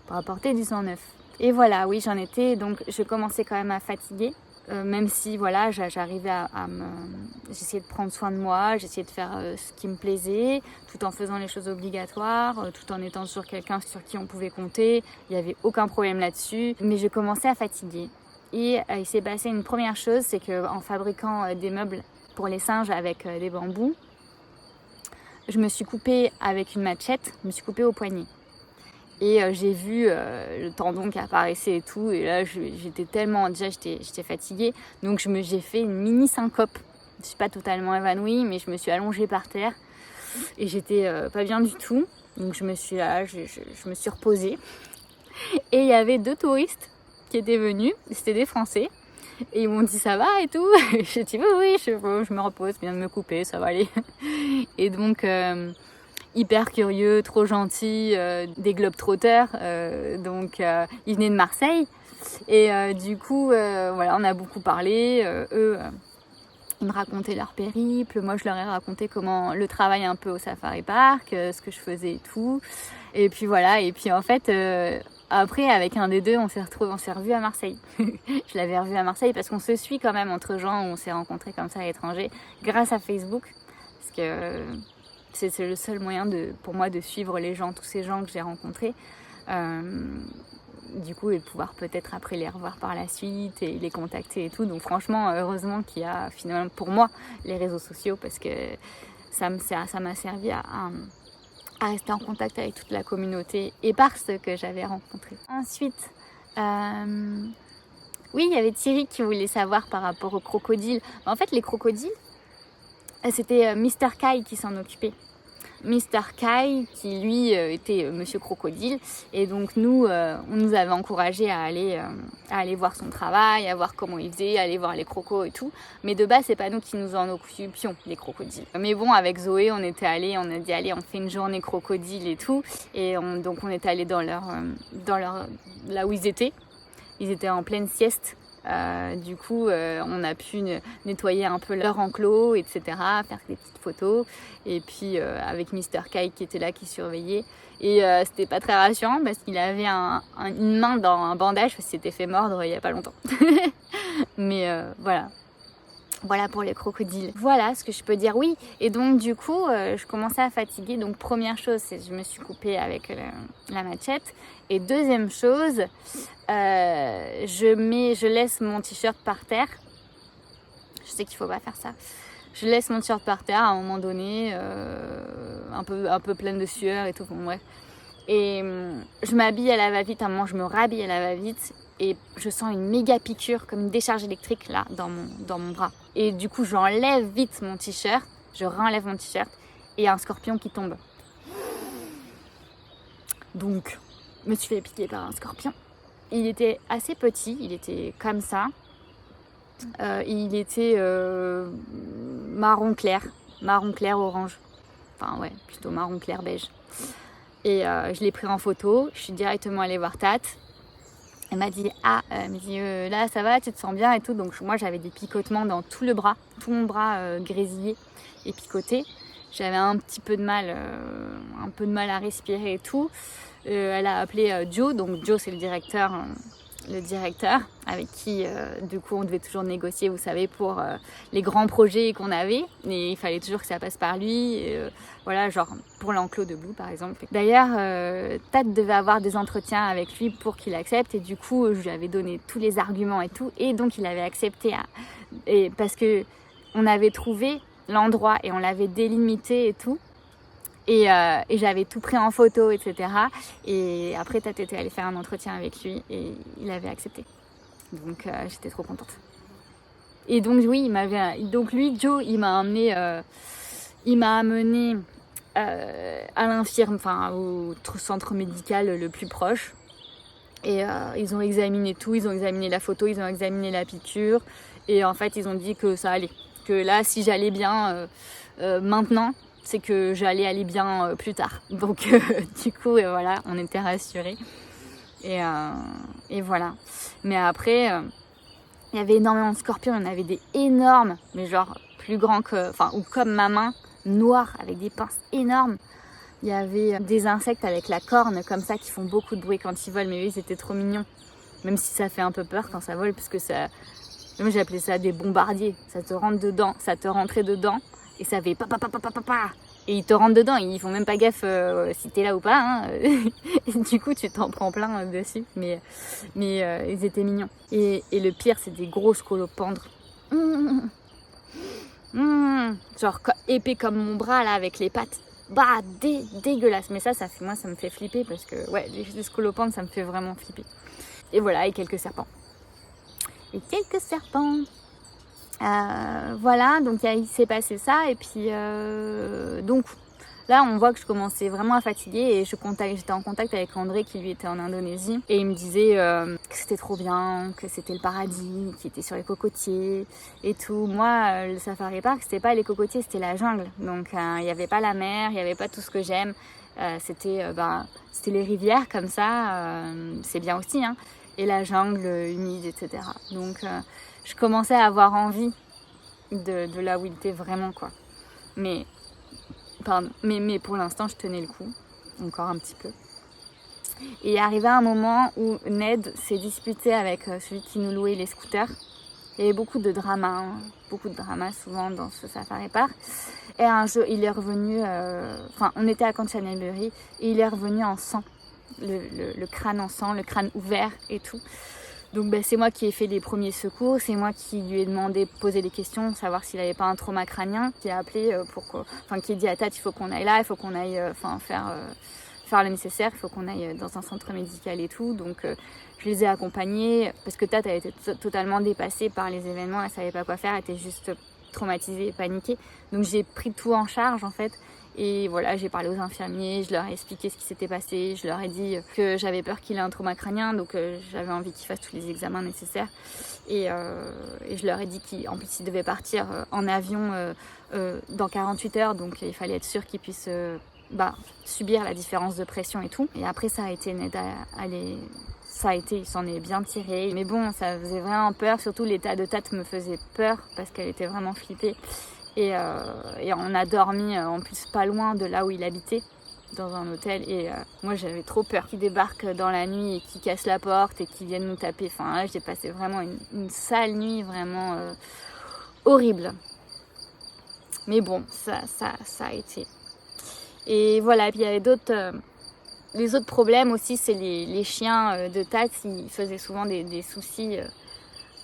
pour apporter du sang neuf. Et voilà, oui, j'en étais, donc je commençais quand même à fatiguer, même si voilà, j'arrivais j'essayais de prendre soin de moi, j'essayais de faire ce qui me plaisait, tout en faisant les choses obligatoires, tout en étant sur quelqu'un sur qui on pouvait compter, il n'y avait aucun problème là-dessus, mais je commençais à fatiguer. Et il s'est passé une première chose, c'est qu'en fabriquant des meubles pour les singes avec des bambous, je me suis coupée avec une machette, je me suis coupée au poignet. Et j'ai vu le tendon qui apparaissait et tout, et là j'étais fatiguée, donc j'ai fait une mini syncope. Je suis pas totalement évanouie, mais je me suis allongée par terre et j'étais pas bien du tout, donc je me suis reposée. Et il y avait 2 touristes qui étaient venus, c'était des Français, Et ils m'ont dit ça va et tout. J'ai dit oui, je me repose, je viens de me couper, ça va aller. Et donc hyper curieux, trop gentil, des globetrotters. Donc ils venaient de Marseille. Et du coup, voilà, on a beaucoup parlé. Eux, ils me racontaient leur périple. Moi, je leur ai raconté comment le travail un peu au Safari Park, ce que je faisais et tout. Et puis voilà. Et puis en fait, après, avec un des deux, on s'est revu à Marseille. Je l'avais revu à Marseille parce qu'on se suit quand même entre gens où on s'est rencontrés comme ça à l'étranger grâce à Facebook. Parce que c'est le seul moyen pour moi de suivre les gens, tous ces gens que j'ai rencontrés. Du coup, et de pouvoir peut-être après les revoir par la suite et les contacter et tout. Donc franchement, heureusement qu'il y a finalement pour moi les réseaux sociaux parce que ça m'a servi à rester en contact avec toute la communauté et par ceux que j'avais rencontrés. Ensuite, oui, il y avait Thierry qui voulait savoir par rapport aux crocodiles. En fait, les crocodiles, c'était Mr. Kai qui s'en occupait. Mr. Kai qui lui était Monsieur Crocodile et donc nous on nous avait encouragé à aller voir son travail, à voir comment il faisait, à aller voir les crocos et tout, mais de base c'est pas nous qui nous en occupions les crocodiles. Mais bon, avec Zoé on a dit allez on fait une journée crocodile et tout, et donc on est allé dans leur là où ils étaient en pleine sieste. Du coup, on a pu nettoyer un peu leur enclos, etc., faire des petites photos. Et puis, avec Mr. Kai qui était là, qui surveillait. Et c'était pas très rassurant parce qu'il avait une main dans un bandage parce qu'il s'était fait mordre il y a pas longtemps. Mais voilà. Voilà pour les crocodiles. Voilà ce que je peux dire. Oui, et donc du coup, je commençais à fatiguer. Donc première chose, c'est que je me suis coupée avec la machette. Et deuxième chose, je laisse mon t-shirt par terre. Je sais qu'il faut pas faire ça. Je laisse mon t-shirt par terre à un moment donné, un peu pleine de sueur et tout. Bon, bref. Et je m'habille à la va-vite. À un moment, je me rhabille à la va-vite. Et je sens une méga piqûre, comme une décharge électrique là, dans mon bras. Et du coup, j'enlève vite mon t-shirt, je renlève mon t-shirt, et un scorpion qui tombe. Donc, je me suis fait piquer par un scorpion. Il était assez petit, il était comme ça. Il était marron clair orange. Enfin ouais, plutôt marron clair beige. Et je l'ai pris en photo, je suis directement allée voir Tat. Elle m'a dit là ça va, tu te sens bien et tout. Donc moi j'avais des picotements dans tout mon bras grésillé et picoté. J'avais un peu de mal à respirer et tout. Elle a appelé Joe, donc Joe c'est le directeur avec qui du coup on devait toujours négocier, vous savez, pour les grands projets qu'on avait, et il fallait toujours que ça passe par lui, voilà, genre pour l'enclos de Blue par exemple. D'ailleurs Tat devait avoir des entretiens avec lui pour qu'il accepte, et du coup je lui avais donné tous les arguments et tout, et donc il avait accepté parce que on avait trouvé l'endroit et on l'avait délimité et tout. Et j'avais tout pris en photo, etc. Et après, Tat était allée faire un entretien avec lui et il avait accepté. Donc j'étais trop contente. Et donc oui, Joe, il m'a amené à l'infirme, enfin au centre médical le plus proche. Et ils ont examiné tout, ils ont examiné la photo, ils ont examiné la piqûre. Et en fait, ils ont dit que ça allait. Que là, si j'allais bien maintenant, c'est que j'allais aller bien plus tard. Donc du coup, voilà, on était rassurés. Et voilà. Mais après, il y avait énormément de scorpions. Il y en avait des énormes, mais genre plus grands ou comme ma main, noirs, avec des pinces énormes. Il y avait des insectes avec la corne, comme ça, qui font beaucoup de bruit quand ils volent. Mais eux, ils étaient trop mignons. Même si ça fait un peu peur quand ça vole, parce que ça... Moi, j'appelais ça des bombardiers. Ça te rentrait dedans. Et ça fait pa. Et ils te rentrent dedans, ils font même pas gaffe si t'es là ou pas. Hein. Du coup, tu t'en prends plein dessus. Mais ils étaient mignons. Et le pire, c'est des gros scolopendres. Genre épais comme mon bras là, avec les pattes. Bah, dégueulasse. Mais ça me fait flipper parce que ouais, les scolopendres, ça me fait vraiment flipper. Et voilà, et quelques serpents. Voilà, donc il s'est passé ça, et puis donc Là, on voit que je commençais vraiment à fatiguer et j'étais en contact avec André qui lui était en Indonésie et il me disait que c'était trop bien, que c'était le paradis, qu'il était sur les cocotiers et tout. Moi, le safari park, c'était pas les cocotiers, c'était la jungle. Donc, il n'y avait pas la mer, il n'y avait pas tout ce que j'aime. C'était les rivières comme ça, c'est bien aussi, hein, et la jungle humide, etc. Donc, je commençais à avoir envie de là où il était vraiment, quoi. Mais pour l'instant, je tenais le coup, encore un petit peu. Et il est arrivé un moment où Ned s'est disputé avec celui qui nous louait les scooters. Il y avait beaucoup de drama souvent dans ce safari park. Et un jour, il est revenu, on était à Kanchanaburi et il est revenu en sang, le crâne en sang, le crâne ouvert et tout. Donc c'est moi qui ai fait les premiers secours, c'est moi qui lui ai demandé, posé des questions, savoir s'il n'avait pas un trauma crânien, qui a appelé qui a dit à Tat, il faut qu'on aille là, il faut qu'on aille faire le nécessaire, il faut qu'on aille dans un centre médical et tout. Donc je les ai accompagnés parce que Tat a été totalement dépassée par les événements, elle savait pas quoi faire, elle était juste traumatisée, paniquée. Donc j'ai pris tout en charge en fait. Et voilà, j'ai parlé aux infirmiers, je leur ai expliqué ce qui s'était passé, je leur ai dit que j'avais peur qu'il ait un trauma crânien, donc j'avais envie qu'il fasse tous les examens nécessaires. Et je leur ai dit qu'en plus il devait partir en avion dans 48 heures, donc il fallait être sûr qu'il puisse subir la différence de pression et tout. Et après ça a été Ned il s'en est bien tiré. Mais bon, ça faisait vraiment peur, surtout l'état de Tat me faisait peur parce qu'elle était vraiment flippée. Et on a dormi en plus pas loin de là où il habitait, dans un hôtel. Et moi j'avais trop peur qu'il débarque dans la nuit et qu'il casse la porte et qu'il vienne nous taper. Enfin là j'ai passé vraiment une sale nuit, vraiment horrible. Mais bon, ça a été. Et voilà, et puis il y avait les autres problèmes aussi, c'est les chiens de Tat, ils faisaient souvent des soucis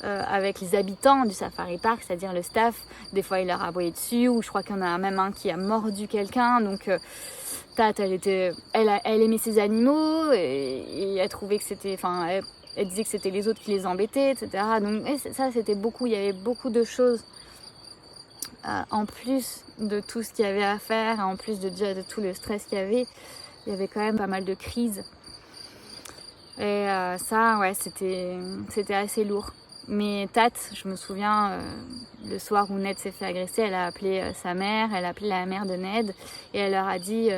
avec les habitants du safari park, c'est-à-dire le staff. Des fois il leur a aboyé dessus, ou je crois qu'il y en a même un qui a mordu quelqu'un. Donc Tat, elle aimait ses animaux et elle trouvait que c'était, elle disait que c'était les autres qui les embêtaient, etc. Donc ça c'était beaucoup, il y avait beaucoup de choses en plus de tout ce qu'il y avait à faire, en plus de tout le stress qu'il y avait. Il y avait quand même pas mal de crises. Et ça, ouais, c'était assez lourd. Mais Tat, je me souviens, le soir où Ned s'est fait agresser, elle a appelé sa mère, elle a appelé la mère de Ned et elle leur a dit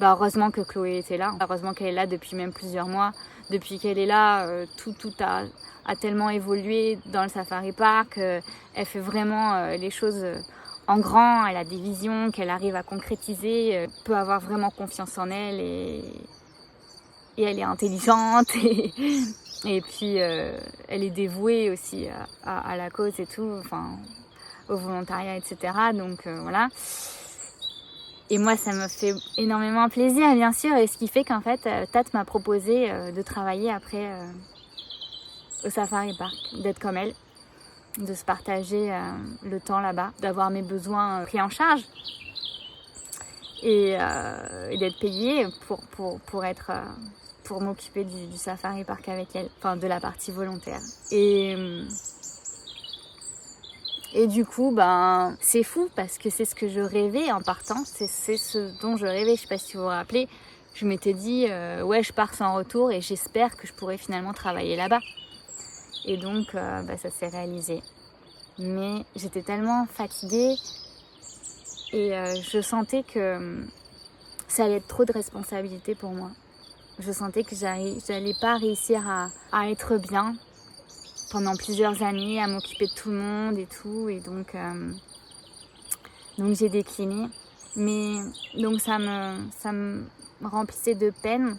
heureusement que Chloé était là, heureusement qu'elle est là depuis même plusieurs mois. Depuis qu'elle est là, tout a tellement évolué dans le safari park. Elle fait vraiment les choses en grand, elle a des visions qu'elle arrive à concrétiser, peut avoir vraiment confiance en elle et elle est intelligente et puis elle est dévouée aussi à la cause et tout, au volontariat, etc. Donc voilà. Et moi, ça me fait énormément plaisir, bien sûr, et ce qui fait qu'en fait, Tat m'a proposé de travailler après au safari park, d'être comme elle, de se partager le temps là-bas, d'avoir mes besoins pris en charge et d'être payée pour m'occuper du safari park avec elle, de la partie volontaire. Et du coup, c'est fou parce que c'est ce que je rêvais en partant, c'est ce dont je rêvais. Je sais pas si vous vous rappelez, je m'étais dit, je pars sans retour et j'espère que je pourrai finalement travailler là-bas. Et donc, ça s'est réalisé. Mais j'étais tellement fatiguée et je sentais que ça allait être trop de responsabilité pour moi. Je sentais que j'allais pas réussir à être bien pendant plusieurs années, à m'occuper de tout le monde et tout. Et donc j'ai décliné. Mais donc ça me remplissait de peine.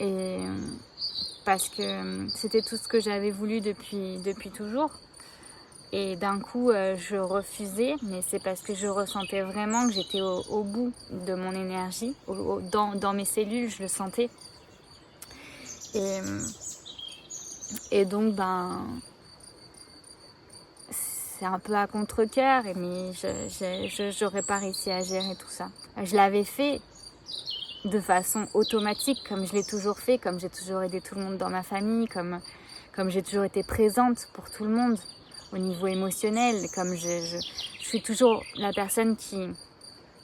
Et parce que c'était tout ce que j'avais voulu depuis toujours. Et d'un coup, je refusais, mais c'est parce que je ressentais vraiment que j'étais au bout de mon énergie. Dans mes cellules, je le sentais. Et donc, c'est un peu à contre-cœur, mais j'aurais pas réussi à gérer tout ça. Je l'avais fait de façon automatique, comme je l'ai toujours fait, comme j'ai toujours aidé tout le monde dans ma famille, comme j'ai toujours été présente pour tout le monde au niveau émotionnel, comme je suis toujours la personne qui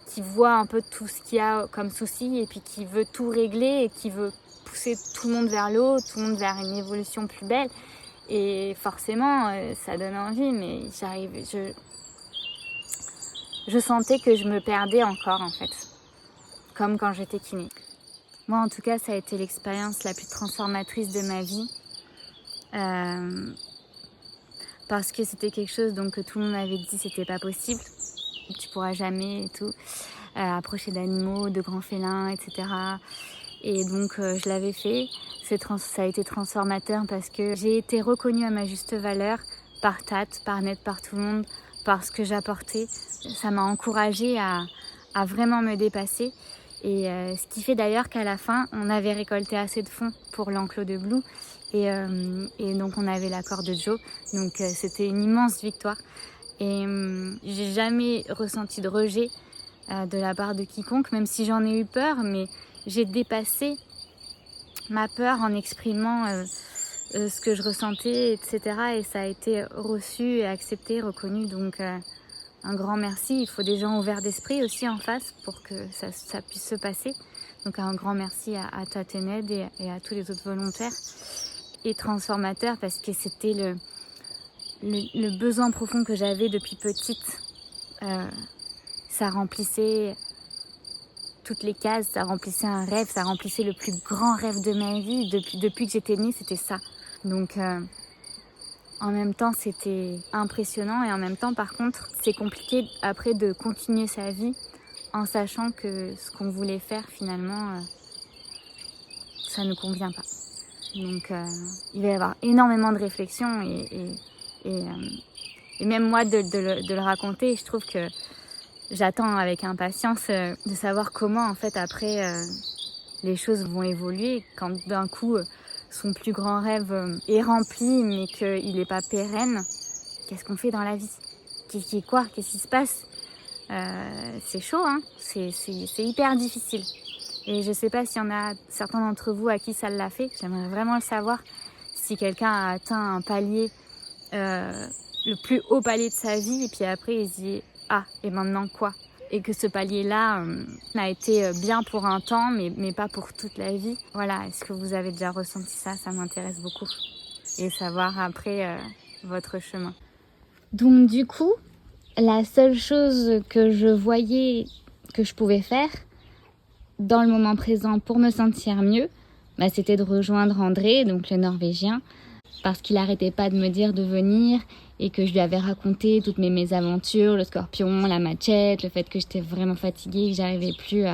qui voit un peu tout ce qu'il y a comme souci et puis qui veut tout régler et qui veut pousser tout le monde vers le haut, tout le monde vers une évolution plus belle. Et forcément, ça donne envie, mais je sentais que je me perdais encore en fait, comme quand j'étais kiné. Moi en tout cas, ça a été l'expérience la plus transformatrice de ma vie. Parce que c'était quelque chose donc, que tout le monde m'avait dit c'était pas possible, tu pourras jamais et tout, approcher d'animaux, de grands félins, etc. Et donc je l'avais fait, ça a été transformateur parce que j'ai été reconnue à ma juste valeur par Tat, par Net, par tout le monde, par ce que j'apportais. Ça m'a encouragée à vraiment me dépasser. Et ce qui fait d'ailleurs qu'à la fin, on avait récolté assez de fonds pour l'enclos de Blue. Et donc on avait l'accord de Joe. Donc c'était une immense victoire. Et j'ai jamais ressenti de rejet de la part de quiconque, même si j'en ai eu peur, mais j'ai dépassé ma peur en exprimant ce que je ressentais, etc. Et ça a été reçu et accepté, reconnu. Donc un grand merci. Il faut des gens ouverts d'esprit aussi en face pour que ça puisse se passer. Donc un grand merci à Tatened et à tous les autres volontaires. Et transformateur parce que c'était le besoin profond que j'avais depuis petite. Ça remplissait toutes les cases, ça remplissait un rêve, ça remplissait le plus grand rêve de ma vie. Depuis que j'étais née, c'était ça. Donc en même temps, c'était impressionnant et en même temps, par contre, c'est compliqué après de continuer sa vie en sachant que ce qu'on voulait faire, finalement, ça ne convient pas. Donc, il va y avoir énormément de réflexion et même moi de le raconter, je trouve que j'attends avec impatience de savoir comment, en fait, après, les choses vont évoluer quand d'un coup, son plus grand rêve est rempli, mais qu'il n'est pas pérenne. Qu'est-ce qu'on fait dans la vie ? Qu'est-ce qui se passe ? C'est chaud, hein ? C'est hyper difficile. Et je ne sais pas s'il y en a certains d'entre vous à qui ça l'a fait. J'aimerais vraiment le savoir. Si quelqu'un a atteint un palier, le plus haut palier de sa vie, et puis après il se dit « Ah, et maintenant quoi ?» Et que ce palier-là a été bien pour un temps, mais pas pour toute la vie. Voilà, est-ce que vous avez déjà ressenti ça ? Ça m'intéresse beaucoup. Et savoir après votre chemin. Donc du coup, la seule chose que je voyais que je pouvais faire dans le moment présent pour me sentir mieux, c'était de rejoindre André, donc le Norvégien, parce qu'il n'arrêtait pas de me dire de venir et que je lui avais raconté toutes mes mésaventures, le scorpion, la machette, le fait que j'étais vraiment fatiguée, que j'arrivais plus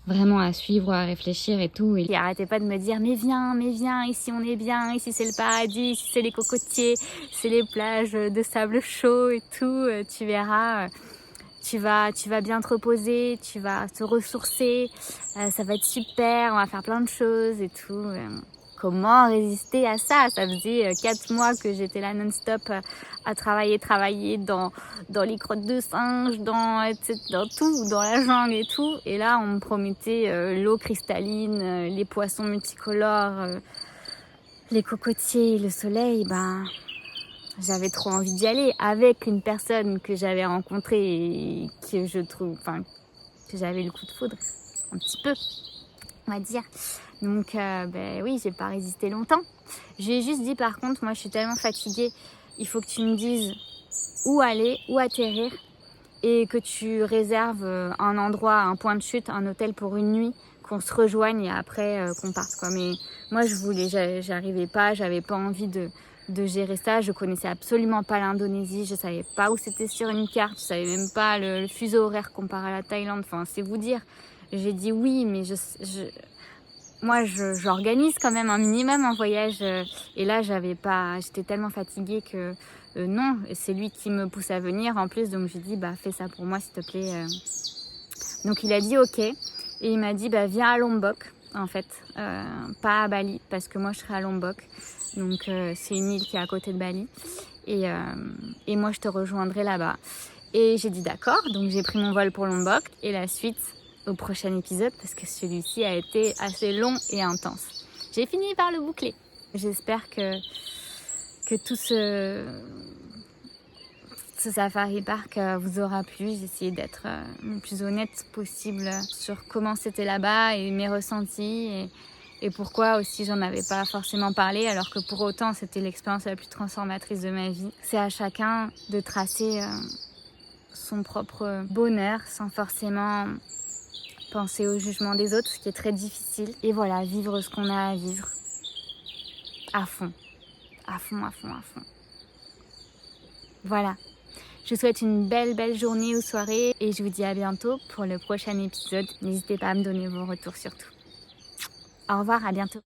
vraiment à suivre, à réfléchir et tout. Et il n'arrêtait pas de me dire mais viens, ici on est bien, ici c'est le paradis, ici c'est les cocotiers, c'est les plages de sable chaud et tout, tu verras. Tu vas bien te reposer, tu vas te ressourcer, ça va être super, on va faire plein de choses et tout. Comment résister à ça ? Ça faisait 4 mois que j'étais là non-stop à travailler dans les crottes de singe, dans tout, dans la jungle et tout. Et là, on me promettait l'eau cristalline, les poissons multicolores, les cocotiers, le soleil. J'avais trop envie d'y aller avec une personne que j'avais rencontrée et que que j'avais le coup de foudre, un petit peu, on va dire. Donc, oui, j'ai pas résisté longtemps. J'ai juste dit, par contre, moi, je suis tellement fatiguée, il faut que tu me dises où aller, où atterrir et que tu réserves un endroit, un point de chute, un hôtel pour une nuit, qu'on se rejoigne et après qu'on parte, quoi. Mais moi, j'arrivais pas, j'avais pas envie de gérer ça. Je connaissais absolument pas l'Indonésie, je savais pas où c'était sur une carte, je savais même pas le fuseau horaire comparé à la Thaïlande, enfin c'est vous dire. J'ai dit oui, mais moi j'organise quand même un minimum un voyage et là j'étais tellement fatiguée que non, c'est lui qui me pousse à venir en plus, donc j'ai dit fais ça pour moi s'il te plaît. Donc il a dit ok et il m'a dit viens à Lombok en fait, pas à Bali parce que moi je serai à Lombok. Donc c'est une île qui est à côté de Bali et moi je te rejoindrai là-bas. Et j'ai dit d'accord, donc j'ai pris mon vol pour Lombok et la suite au prochain épisode parce que celui-ci a été assez long et intense. J'ai fini par le boucler. J'espère que tout ce safari park vous aura plu. J'ai essayé d'être le plus honnête possible sur comment c'était là-bas et mes ressentis et pourquoi aussi j'en avais pas forcément parlé alors que pour autant c'était l'expérience la plus transformatrice de ma vie. C'est à chacun de tracer son propre bonheur sans forcément penser au jugement des autres, ce qui est très difficile. Et voilà, vivre ce qu'on a à vivre à fond, à fond, à fond, à fond. Voilà. Je vous souhaite une belle journée ou soirée et je vous dis à bientôt pour le prochain épisode. N'hésitez pas à me donner vos retours surtout. Au revoir, à bientôt.